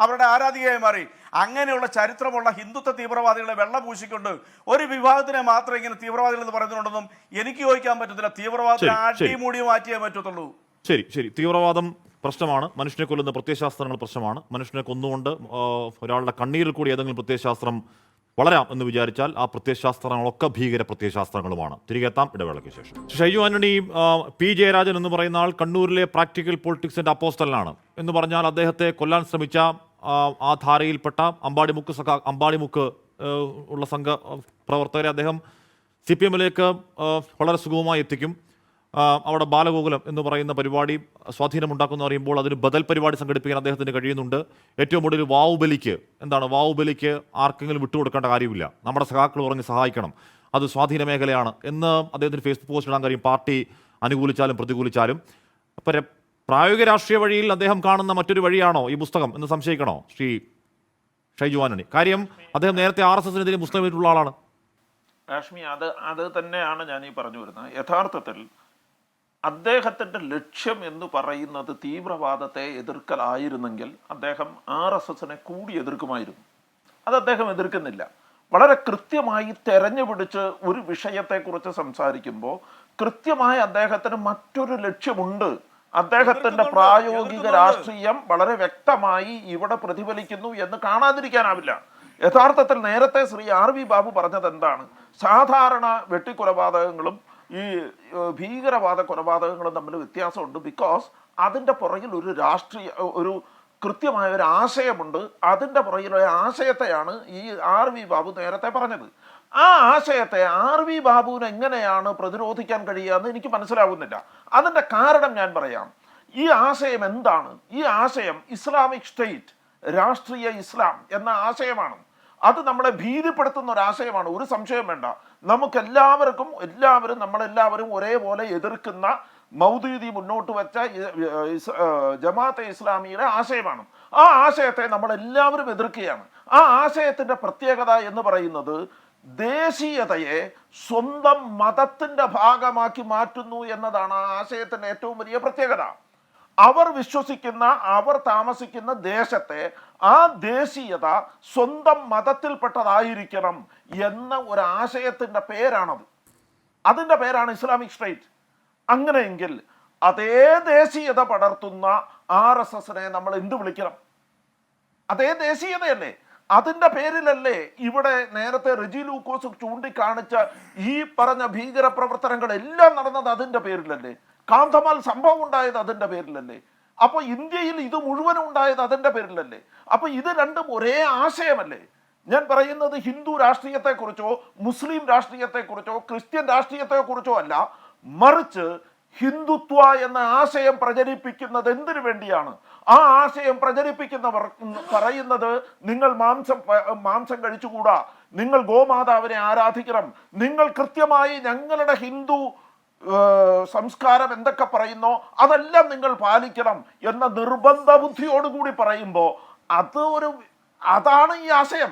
അവരുടെ ആരാധികയായി മാറി. അങ്ങനെയുള്ള ചരിത്രമുള്ള ഹിന്ദുത്വ തീവ്രവാദികളെ വെള്ളം പൂശിക്കൊണ്ട് ഒരു വിഭാഗത്തിനെ മാത്രം ഇങ്ങനെ തീവ്രവാദികൾ എന്ന് പറയുന്നുണ്ടെന്നും എനിക്ക് യോജിക്കാൻ പറ്റത്തില്ല. തീവ്രവാദത്തിനെ അടിമൂടി മാറ്റിയേ പറ്റത്തുള്ളൂ. ശരി തീവ്രവാദം പ്രശ്നമാണ്. മനുഷ്യനെ കൊല്ലുന്ന പ്രത്യയശാസ്ത്രങ്ങൾ പ്രശ്നമാണ്. മനുഷ്യനെ കൊന്നുകൊണ്ട് ഒരാളുടെ കണ്ണീരിൽ കൂടി ഏതെങ്കിലും പ്രത്യയശാസ്ത്രം വളരാം എന്ന് വിചാരിച്ചാൽ ആ പ്രത്യയശാസ്ത്രങ്ങളൊക്കെ ഭീകര പ്രത്യയശാസ്ത്രങ്ങളുമാണ്. തിരികെ എത്താം ഇടവേളയ്ക്ക് ശേഷം. ഷൈജു ആന്റണി, പി ജയരാജൻ എന്ന് പറയുന്ന ആൾ കണ്ണൂരിലെ പ്രാക്ടിക്കൽ പൊളിറ്റിക്സിന്റെ അപ്പോസ്റ്റലാണ് എന്ന് പറഞ്ഞാൽ അദ്ദേഹത്തെ കൊല്ലാൻ ശ്രമിച്ച ആ ധാരയിൽപ്പെട്ട അമ്പാടിമുക്ക് ഉള്ള സംഘ പ്രവർത്തകരെ അദ്ദേഹം CPMലേക്ക് വളരെ സുഗമമായി എത്തിക്കും. അവിടെ ബാലഗോകുലം എന്ന് പറയുന്ന പരിപാടി സ്വാധീനമുണ്ടാക്കുന്നു പറയുമ്പോൾ അതിന് ബദൽ പരിപാടി സംഘടിപ്പിക്കാൻ അദ്ദേഹത്തിന് കഴിയുന്നുണ്ട്. ഏറ്റവും ഒടുവിൽ വാവുബലിക്ക് ആർക്കെങ്കിലും വിട്ടുകൊടുക്കേണ്ട കാര്യമില്ല, നമ്മുടെ സഖാക്കൾ പറഞ്ഞ് സഹായിക്കണം, അത് സ്വാധീന മേഖലയാണ് എന്ന് അദ്ദേഹത്തിന് ഫേസ്ബുക്ക് പോസ്റ്റ് ഇടാൻ കഴിയും, പാർട്ടി അനുകൂലിച്ചാലും പ്രതികൂലിച്ചാലും. അപ്പം പ്രായോഗിക രാഷ്ട്രീയ വഴിയിൽ അദ്ദേഹം കാണുന്ന മറ്റൊരു വഴിയാണോ ഈ പുസ്തകം എന്ന് സംശയിക്കണോ ശ്രീ ഷൈജു ആന്റണി? കാര്യം അദ്ദേഹം നേരത്തെ RSSനെതിരെ മുസ്ലിമായിട്ടുള്ള ആളാണ്. കാശ്മി, അത് തന്നെയാണ് ഞാൻ ഈ പറഞ്ഞു വരുന്നത്. യഥാർത്ഥത്തിൽ അദ്ദേഹത്തിൻ്റെ ലക്ഷ്യം എന്ന് പറയുന്നത് തീവ്രവാദത്തെ എതിർക്കലായിരുന്നെങ്കിൽ അദ്ദേഹം RSSനെ കൂടി എതിർക്കുമായിരുന്നു. അത് അദ്ദേഹം എതിർക്കുന്നില്ല. വളരെ കൃത്യമായി തെരഞ്ഞുപിടിച്ച് ഒരു വിഷയത്തെക്കുറിച്ച് സംസാരിക്കുമ്പോൾ കൃത്യമായി അദ്ദേഹത്തിന് മറ്റൊരു ലക്ഷ്യമുണ്ട്. അദ്ദേഹത്തിന്റെ പ്രായോഗിക രാഷ്ട്രീയം വളരെ വ്യക്തമായി ഇവിടെ പ്രതിഫലിക്കുന്നു എന്ന് കാണാതിരിക്കാനാവില്ല. യഥാർത്ഥത്തിൽ നേരത്തെ ശ്രീ RV ബാബു പറഞ്ഞത് എന്താണ്? സാധാരണ വെട്ടിക്കൊലപാതകങ്ങളും ഈ ഭീകരവാദ കൊലപാതകങ്ങളും തമ്മിൽ വ്യത്യാസമുണ്ട്. ബിക്കോസ് അതിൻ്റെ പുറകിൽ ഒരു കൃത്യമായ ഒരു ആശയമുണ്ട്. അതിൻ്റെ പുറകിൽ ഒരു ആശയത്തെയാണ് ഈ RV ബാബു നേരത്തെ പറഞ്ഞത്. ആ ആശയത്തെ RV ബാബുവിന് എങ്ങനെയാണ് പ്രതിരോധിക്കാൻ കഴിയുക എന്ന് എനിക്ക് മനസ്സിലാകുന്നില്ല. അതിൻ്റെ കാരണം ഞാൻ പറയാം. ഈ ആശയം എന്താണ്? ഈ ആശയം ഇസ്ലാമിക് സ്റ്റേറ്റ്, രാഷ്ട്രീയ ഇസ്ലാം എന്ന ആശയമാണ്. അത് നമ്മളെ ഭീതിപ്പെടുത്തുന്ന ഒരു ആശയമാണ്, ഒരു സംശയം വേണ്ട. നമ്മളെല്ലാവരും ഒരേപോലെ എതിർക്കുന്ന മൗദൂദി മുന്നോട്ട് വെച്ച ജമാഅത്തെ ഇസ്ലാമിയുടെ ആശയമാണ്. ആ ആശയത്തെ നമ്മളെല്ലാവരും എതിർക്കുകയാണ്. ആ ആശയത്തിന്റെ പ്രത്യേകത എന്ന് പറയുന്നത് ദേശീയതയെ സ്വന്തം മതത്തിന്റെ ഭാഗമാക്കി മാറ്റുന്നു എന്നതാണ് ആ ആശയത്തിന്റെ ഏറ്റവും വലിയ പ്രത്യേകത. അവർ താമസിക്കുന്ന ദേശത്തെ ആ ദേശീയത സ്വന്തം മതത്തിൽപ്പെട്ടതായിരിക്കണം എന്ന ഒരു ആശയത്തിന്റെ പേരാണത്. അതിന്റെ പേരാണ് ഇസ്ലാമിക് സ്റ്റേറ്റ്. അങ്ങനെയെങ്കിൽ അതേ ദേശീയത പടർത്തുന്ന RSSനെ നമ്മൾ എന്ത് വിളിക്കണം? അതേ ദേശീയതയല്ലേ? അതിന്റെ പേരിലല്ലേ ഇവിടെ നേരത്തെ റെജി ലൂക്കോസ് ചൂണ്ടിക്കാണിച്ച ഈ പറഞ്ഞ ഭീകര പ്രവർത്തനങ്ങളെല്ലാം നടന്നത്? അതിന്റെ പേരിലല്ലേ? കാന്തമാൽ സംഭവം ഉണ്ടായത് അതിന്റെ പേരിലല്ലേ? അപ്പൊ ഇന്ത്യയിൽ ഇത് മുഴുവനും ഉണ്ടായത് അതിന്റെ പേരിലല്ലേ? അപ്പൊ ഇത് രണ്ടും ഒരേ ആശയമല്ലേ? ഞാൻ പറയുന്നത് ഹിന്ദു രാഷ്ട്രീയത്തെക്കുറിച്ചോ മുസ്ലിം രാഷ്ട്രീയത്തെക്കുറിച്ചോ ക്രിസ്ത്യൻ രാഷ്ട്രീയത്തെക്കുറിച്ചോ അല്ല, മറിച്ച് ഹിന്ദുത്വ എന്ന ആശയം പ്രചരിപ്പിക്കുന്നത് എന്തിനു വേണ്ടിയാണ്? ആ ആശയം പ്രചരിപ്പിക്കുന്നവർ പറയുന്നത് നിങ്ങൾ മാംസം കഴിച്ചുകൂടാ, നിങ്ങൾ ഗോമാതാവിനെ ആരാധിക്കണം, നിങ്ങൾ കൃത്യമായി ഞങ്ങളുടെ ഹിന്ദു സംസ്കാരം എന്തൊക്കെ പറയുന്നോ അതെല്ലാം നിങ്ങൾ പാലിക്കണം എന്ന നിർബന്ധ ബുദ്ധിയോടുകൂടി പറയുമ്പോൾ അതാണ് ഈ ആശയം.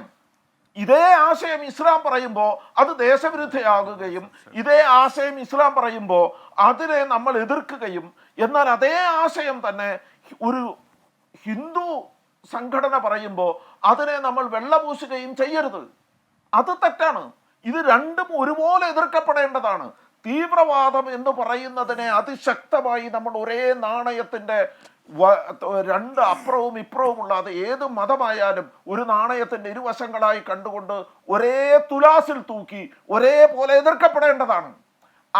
ഇതേ ആശയം ഇസ്ലാം പറയുമ്പോൾ അത് ദേശവിരുദ്ധയാകുകയും ഇതേ ആശയം ഇസ്ലാം പറയുമ്പോൾ അതിനെ നമ്മൾ എതിർക്കുകയും, എന്നാൽ അതേ ആശയം തന്നെ ഒരു ഹിന്ദു സംഘടന പറയുമ്പോൾ അതിനെ നമ്മൾ വെള്ളപൂശുകയും ചെയ്യരുത്. അത് തെറ്റാണ്. ഇത് രണ്ടും ഒരുപോലെ എതിർക്കപ്പെടേണ്ടതാണ്. തീവ്രവാദം എന്ന് പറയുന്നതിനെ അതിശക്തമായി നമ്മൾ ഒരേ നാണയത്തിന്റെ രണ്ട് അപ്പുറവും ഇപ്പുറവുമുള്ള, അത് ഏത് മതമായാലും ഒരു നാണയത്തിന്റെ ഇരുവശങ്ങളായി കണ്ടുകൊണ്ട് ഒരേ തുലാസിൽ തൂക്കി ഒരേപോലെ എതിർക്കപ്പെടേണ്ടതാണ്.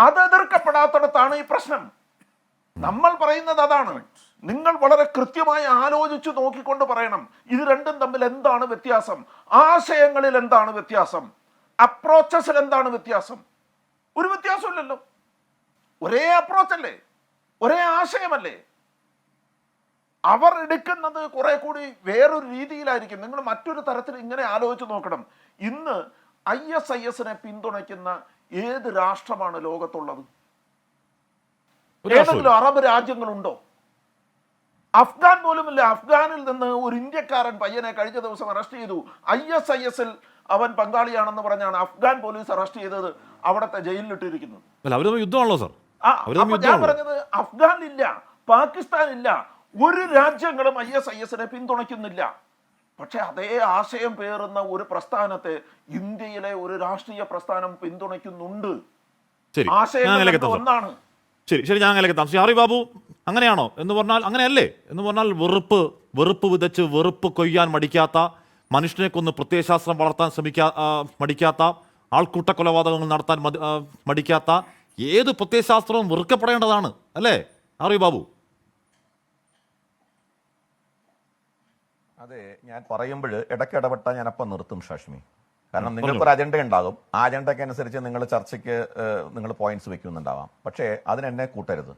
അത് എതിർക്കപ്പെടാത്തിടത്താണ് ഈ പ്രശ്നം. നമ്മൾ പറയുന്നത് അതാണ്. നിങ്ങൾ വളരെ കൃത്യമായി ആലോചിച്ച് നോക്കിക്കൊണ്ട് പറയണം ഇത് രണ്ടും തമ്മിൽ എന്താണ് വ്യത്യാസം, ആശയങ്ങളിൽ എന്താണ് വ്യത്യാസം, അപ്രോച്ചസിൽ എന്താണ് വ്യത്യാസം. ഒരു വ്യത്യാസമില്ലല്ലോ. ഒരേ അപ്രോച്ചല്ലേ, ഒരേ ആശയമല്ലേ. അവർ എടുക്കുന്നത് കുറെ കൂടി വേറൊരു രീതിയിലായിരിക്കും. നിങ്ങൾ മറ്റൊരു തരത്തിൽ ഇങ്ങനെ ആലോചിച്ച് നോക്കണം. ഇന്ന് ISISനെ പിന്തുണയ്ക്കുന്ന ഏത് രാഷ്ട്രമാണ് ലോകത്തുള്ളത്? ഏതെങ്കിലും അറബ് രാജ്യങ്ങളുണ്ടോ? അഫ്ഗാൻ പോലുമില്ല. അഫ്ഗാനിൽ നിന്ന് ഒരു ഇന്ത്യക്കാരൻ പയ്യനെ കഴിഞ്ഞ ദിവസം അറസ്റ്റ് ചെയ്തു. ISISൽ അവൻ പങ്കാളിയാണെന്ന് പറഞ്ഞാണ് അഫ്ഗാൻ പോലീസ് അറസ്റ്റ് ചെയ്തത്, അവിടത്തെ ജയിലിലിട്ടിരിക്കുന്നത്. ഞാൻ പറഞ്ഞത് അഫ്ഗാനിലില്ല, പാകിസ്ഥാനില്ല, ഒരു രാജ്യങ്ങളും ISISനെ പിന്തുണയ്ക്കുന്നില്ല. പക്ഷെ അതേ ആശയം പേറുന്ന ഒരു പ്രസ്ഥാനത്തെ ഇന്ത്യയിലെ ഒരു രാഷ്ട്രീയ പ്രസ്ഥാനം പിന്തുണയ്ക്കുന്നുണ്ട്. ആശയം ഒന്നാണ്. ശരി, ഞാൻ അങ്ങനെ എത്താം. ശ്രീ RV ബാബു, അങ്ങനെയാണോ എന്ന് പറഞ്ഞാൽ അങ്ങനെയല്ലേ എന്ന് പറഞ്ഞാൽ വെറുപ്പ് വിതച്ച് വെറുപ്പ് കൊയ്യാൻ മടിക്കാത്ത, മനുഷ്യനെ കൊന്ന് പ്രത്യയശാസ്ത്രം വളർത്താൻ മടിക്കാത്ത, ആൾക്കൂട്ട കൊലപാതകങ്ങൾ നടത്താൻ മടിക്കാത്ത ഏത് പ്രത്യയശാസ്ത്രവും വെറുക്കപ്പെടേണ്ടതാണ് അല്ലേ RV ബാബു? അതെ, ഞാൻ പറയുമ്പോൾ ഇടയ്ക്ക് ഇടപെട്ടാൽ ഞാൻ അപ്പം നിർത്തും ഷാഷ്മി. കാരണം നിങ്ങൾക്കൊരു അജണ്ട ഉണ്ടാകും. ആ അജണ്ടയ്ക്ക് അനുസരിച്ച് നിങ്ങൾ ചർച്ചയ്ക്ക് നിങ്ങൾ പോയിന്റ്സ് വെക്കുന്നുണ്ടാവാം. പക്ഷേ അതിനെന്നെ കൂട്ടരുത്.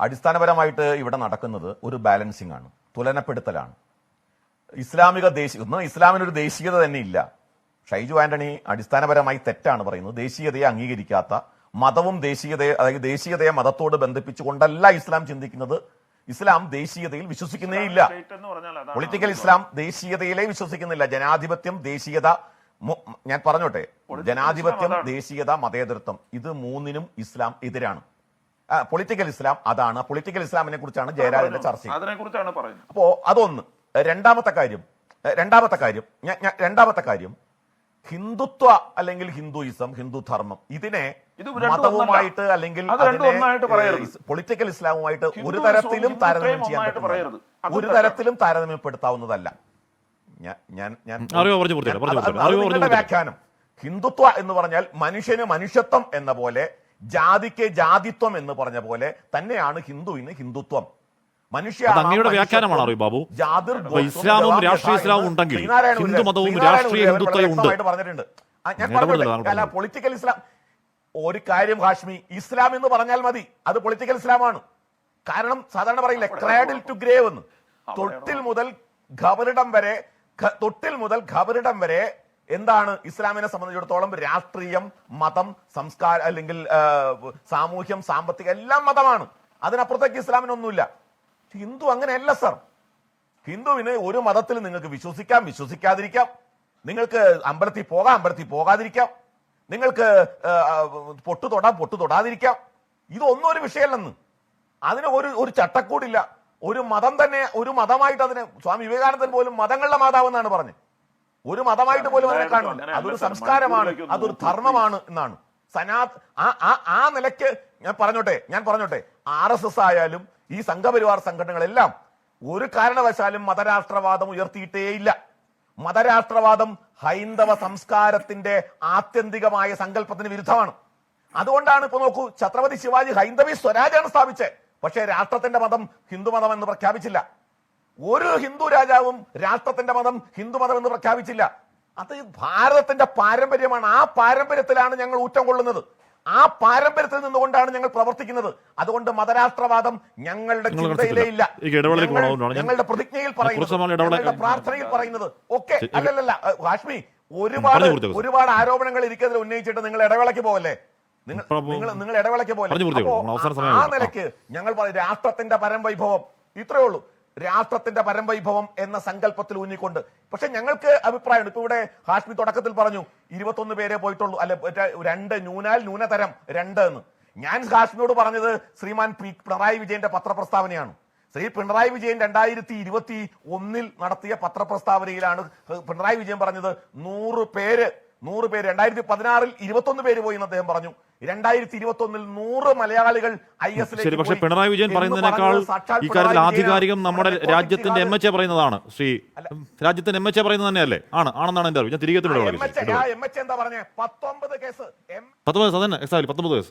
അടിസ്ഥാനപരമായിട്ട് ഇവിടെ നടക്കുന്നത് ഒരു ബാലൻസിംഗ് ആണ്, തുലനപ്പെടുത്തലാണ്. ഇസ്ലാമിനൊരു ദേശീയത തന്നെ ഇല്ല. ഷൈജു ആന്റണി അടിസ്ഥാനപരമായി തെറ്റാണ് പറയുന്നത്. ദേശീയതയെ അംഗീകരിക്കാത്ത, മതവും ദേശീയതയെ, അതായത് ദേശീയതയെ മതത്തോട് ബന്ധിപ്പിച്ചുകൊണ്ടല്ല ഇസ്ലാം ചിന്തിക്കുന്നത്. ഇസ്ലാം ദേശീയതയിൽ വിശ്വസിക്കുന്നേ ഇല്ല. പൊളിറ്റിക്കൽ ഇസ്ലാം ദേശീയതയിലേ വിശ്വസിക്കുന്നില്ല. ജനാധിപത്യം, ദേശീയത, ഞാൻ പറഞ്ഞോട്ടെ, ജനാധിപത്യം, ദേശീയത, മതേതരത്വം, ഇത് മൂന്നിനും ഇസ്ലാം എതിരാണ്. പൊളിറ്റിക്കൽ ഇസ്ലാം അതാണ്. പൊളിറ്റിക്കൽ ഇസ്ലാമിനെ കുറിച്ചാണ് ജയരാജന്റെ ചർച്ച. അതിനെക്കുറിച്ചാണ് പറയുന്നത്. അപ്പോ അതൊന്ന്. രണ്ടാമത്തെ കാര്യം ഹിന്ദുത്വ അല്ലെങ്കിൽ ഹിന്ദുയിസം, ഹിന്ദുധർമ്മം, ഇതിനെ മതവുമായിട്ട് അല്ലെങ്കിൽ പൊളിറ്റിക്കൽ ഇസ്ലാമുമായിട്ട് ഒരു തരത്തിലും താരതമ്യം ചെയ്യാൻ പറ്റില്ല. ഒരു തരത്തിലും താരതമ്യപ്പെടുത്താവുന്നതല്ല. വ്യാഖ്യാനം ഹിന്ദുത്വ എന്ന് പറഞ്ഞാൽ മനുഷ്യന് മനുഷ്യത്വം എന്ന പോലെ, ജാതിക്ക് ജാതിത്വം എന്ന് പറഞ്ഞ പോലെ തന്നെയാണ് ഹിന്ദുവിന് ഹിന്ദുത്വം. അങ്ങയുടെ വ്യാഖ്യാനമാണ് ബാബു. ഇസ്ലാമും രാഷ്ട്രീയ ഇസ്ലാമും ഉണ്ടെങ്കിൽ ഹിന്ദു മതവും രാഷ്ട്രീയ ഹിന്ദുത്വവും ഉണ്ട്. പറഞ്ഞിട്ടുണ്ട്. ഞാൻ പറഞ്ഞില്ല പൊളിറ്റിക്കൽ ഇസ്ലാം. ഒരു കാര്യം ഹാഷ്മി, ഇസ്ലാം എന്ന് പറഞ്ഞാൽ മതി, അത് പൊളിറ്റിക്കൽ ഇസ്ലാമാണ്. കാരണം സാധാരണ പറയില്ലേ ക്രാഡിൽ ടു ഗ്രേവ് എന്ന്. തൊട്ടിൽ മുതൽ ഖബറിടം വരെ എന്താണ് ഇസ്ലാമിനെ സംബന്ധിച്ചിടത്തോളം? രാഷ്ട്രീയം, മതം, സംസ്കാരം, അല്ലെങ്കിൽ സാമൂഹ്യം, സാമ്പത്തികം, എല്ലാം മതമാണ്. അതിനപ്പുറത്തേക്ക് ഇസ്ലാമിനൊന്നുമില്ല. ഹിന്ദു അങ്ങനെയല്ല സർ. ഹിന്ദുവിന് ഒരു മതത്തിൽ നിങ്ങൾക്ക് വിശ്വസിക്കാം, വിശ്വസിക്കാതിരിക്കാം. നിങ്ങൾക്ക് അമ്പലത്തിൽ പോകാം, അമ്പലത്തിൽ പോകാതിരിക്കാം. നിങ്ങൾക്ക് പൊട്ടു തൊടാതിരിക്കാം. ഇതൊന്നും ഒരു വിഷയമല്ലെന്ന്. അതിന് ഒരു ചട്ടക്കൂടില്ല. ഒരു മതം തന്നെ ഒരു മതമായിട്ട് അതിനെ, സ്വാമി വിവേകാനന്ദൻ പോലും മതങ്ങളുടെ മാതാവ് എന്നാണ് പറഞ്ഞത്. ഒരു മതമായിട്ട് പോലും അതിനെ കാണുന്നില്ല. അതൊരു സംസ്കാരമാണ്, അതൊരു ധർമ്മമാണ് എന്നാണ്. ആ നിലയ്ക്ക് ഞാൻ പറഞ്ഞോട്ടെ RSS ആയാലും ഈ സംഘപരിവാർ സംഘടനകളെല്ലാം ഒരു കാരണവശാലും മതരാഷ്ട്രവാദം ഉയർത്തിയിട്ടേയില്ല. മതരാഷ്ട്രവാദം ഹൈന്ദവ സംസ്കാരത്തിന്റെ ആത്യന്തികമായ സങ്കല്പത്തിന് വിരുദ്ധമാണ്. അതുകൊണ്ടാണ് ഇപ്പൊ നോക്കൂ, ഛത്രപതി ശിവാജി ഹൈന്ദവി സ്വരാജാണ് സ്ഥാപിച്ചത്. പക്ഷേ രാഷ്ട്രത്തിന്റെ മതം ഹിന്ദുമതം എന്ന് പ്രഖ്യാപിച്ചില്ല. ഒരു ഹിന്ദു രാജാവും രാഷ്ട്രത്തിന്റെ മതം ഹിന്ദുമതം എന്ന് പ്രഖ്യാപിച്ചില്ല. അത് ഭാരതത്തിന്റെ പാരമ്പര്യമാണ്. ആ പാരമ്പര്യത്തിലാണ് ഞങ്ങൾ ഊറ്റം കൊള്ളുന്നത്. ആ പാരമ്പര്യത്തിൽ നിന്നുകൊണ്ടാണ് ഞങ്ങൾ പ്രവർത്തിക്കുന്നത്. അതുകൊണ്ട് മതരാഷ്ട്രവാദം ഞങ്ങളുടെ ചിന്തയിലേ ഇല്ല, ഞങ്ങളുടെ പ്രതിജ്ഞയിൽ പറയുന്നത്, ഞങ്ങളുടെ പ്രാർത്ഥനയിൽ പറയുന്നത് ഒക്കെ അല്ലല്ല. ഹാഷ്മി, ഒരുപാട് ആരോപണങ്ങൾ ഇരിക്കുന്നതിൽ ഉന്നയിച്ചിട്ട് നിങ്ങൾ ഇടവേളയ്ക്ക് പോവല്ലേ? നിങ്ങൾ ഇടവേളയ്ക്ക് പോലെ ആ നിലയ്ക്ക് ഞങ്ങൾ പറയും രാഷ്ട്രത്തിന്റെ പരംവൈഭവം. ഇത്രയേ ഉള്ളൂ, രാഷ്ട്രത്തിന്റെ പരംവൈഭവം എന്ന സങ്കല്പത്തിൽ ഊന്നിക്കൊണ്ട്. പക്ഷെ ഞങ്ങൾക്ക് അഭിപ്രായമുണ്ട്. ഇപ്പൊ ഇവിടെ ഹാഷ്മി തുടക്കത്തിൽ പറഞ്ഞു 21 പേരെ പോയിട്ടുള്ളൂ, അല്ലെ 2 ന്യൂനതരം 2 എന്ന്. ഞാൻ ഹാഷ്മിയോട് പറഞ്ഞത് ശ്രീമാൻ പിണറായി വിജയന്റെ പത്രപ്രസ്താവനയാണ്. ശ്രീ പിണറായി വിജയൻ 2021 നടത്തിയ പത്രപ്രസ്താവനയിലാണ് പിണറായി വിജയൻ പറഞ്ഞത് 100 പേര് 2016 21 പേര് പോയി എന്ന് അദ്ദേഹം പറഞ്ഞു. 2021 100 മലയാളികൾ IS-ലേക്ക്. പക്ഷേ പിണറായി വിജയൻ പറയുന്നതിനേക്കാൾ ഇക്കാര്യത്തിൽ ആധികാരികം നമ്മുടെ രാജ്യത്തിന്റെ MHA പറയുന്നതാണ്. രാജ്യത്തിന്റെ MHA പറയുന്നത് തന്നെയല്ലേ? ആണെന്നാണ് എന്റെ അറിവ്. ഞാൻ തിരികെ എന്താ പറഞ്ഞേ? 19 കേസ്. 19 കേസ്.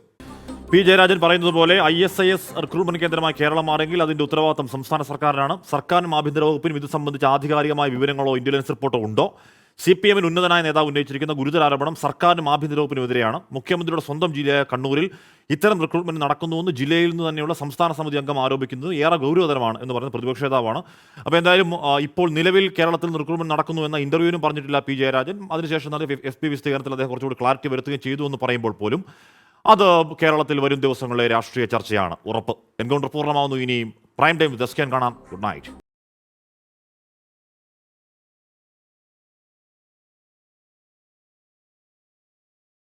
പി ജയരാജൻ പറയുന്നത് പോലെ ISIS റിക്രൂട്ട്മെന്റ് കേന്ദ്രമായി കേരളം മാറിയെങ്കിൽ അതിന്റെ ഉത്തരവാദിത്തം സംസ്ഥാന സർക്കാരിനാണ്. സർക്കാരിനും ആഭ്യന്തര വകുപ്പിനും ഇത് സംബന്ധിച്ച് ആധികാരികമായ വിവരങ്ങളോ ഇന്റലിജൻസ് റിപ്പോർട്ടോ ഉണ്ടോ? CPM-ൽ ഉന്നതനായ നേതാവ് ഉന്നയിച്ചിരിക്കുന്ന ഗുരുതര ആരോപണം സർക്കാരിനും ആഭ്യന്തര വകുപ്പിനുമെതിരെയാണ്. മുഖ്യമന്ത്രിയുടെ സ്വന്തം ജില്ലയായ കണ്ണൂരിൽ ഇത്തരം റിക്രൂട്ട്മെന്റ് നടക്കുന്നുവെന്ന് ജില്ലയിൽ നിന്ന് തന്നെയുള്ള സംസ്ഥാന സമിതി അംഗം ആരോപിക്കുന്നത് ഏറെ ഗൗരവതരമാണ് എന്ന് പറയുന്ന പ്രതിപക്ഷ നേതാവാണ്. അപ്പോൾ എന്തായാലും ഇപ്പോൾ നിലവിൽ കേരളത്തിൽ നിന്ന് റിക്രൂട്ട്മെന്റ് നടക്കുന്നു എന്ന ഇന്റർവ്യൂവിനും പറഞ്ഞിട്ടില്ല പി ജയരാജൻ. അതിനുശേഷം FP വിസ്തീർണത്തിൽ അദ്ദേഹം കുറച്ചുകൂടി ക്ലാരിറ്റി വരുത്തുകയും ചെയ്തു എന്ന് പറയുമ്പോൾ പോലും അത് കേരളത്തിൽ വരും ദിവസങ്ങളിലെ രാഷ്ട്രീയ ചർച്ചയാണ് ഉറപ്പ്. എൻകൗണ്ടർ പൂർണ്ണമാവുന്നു. ഇനിയും പ്രൈം ടൈം ദസ്കാൻ കാണാം. Good night.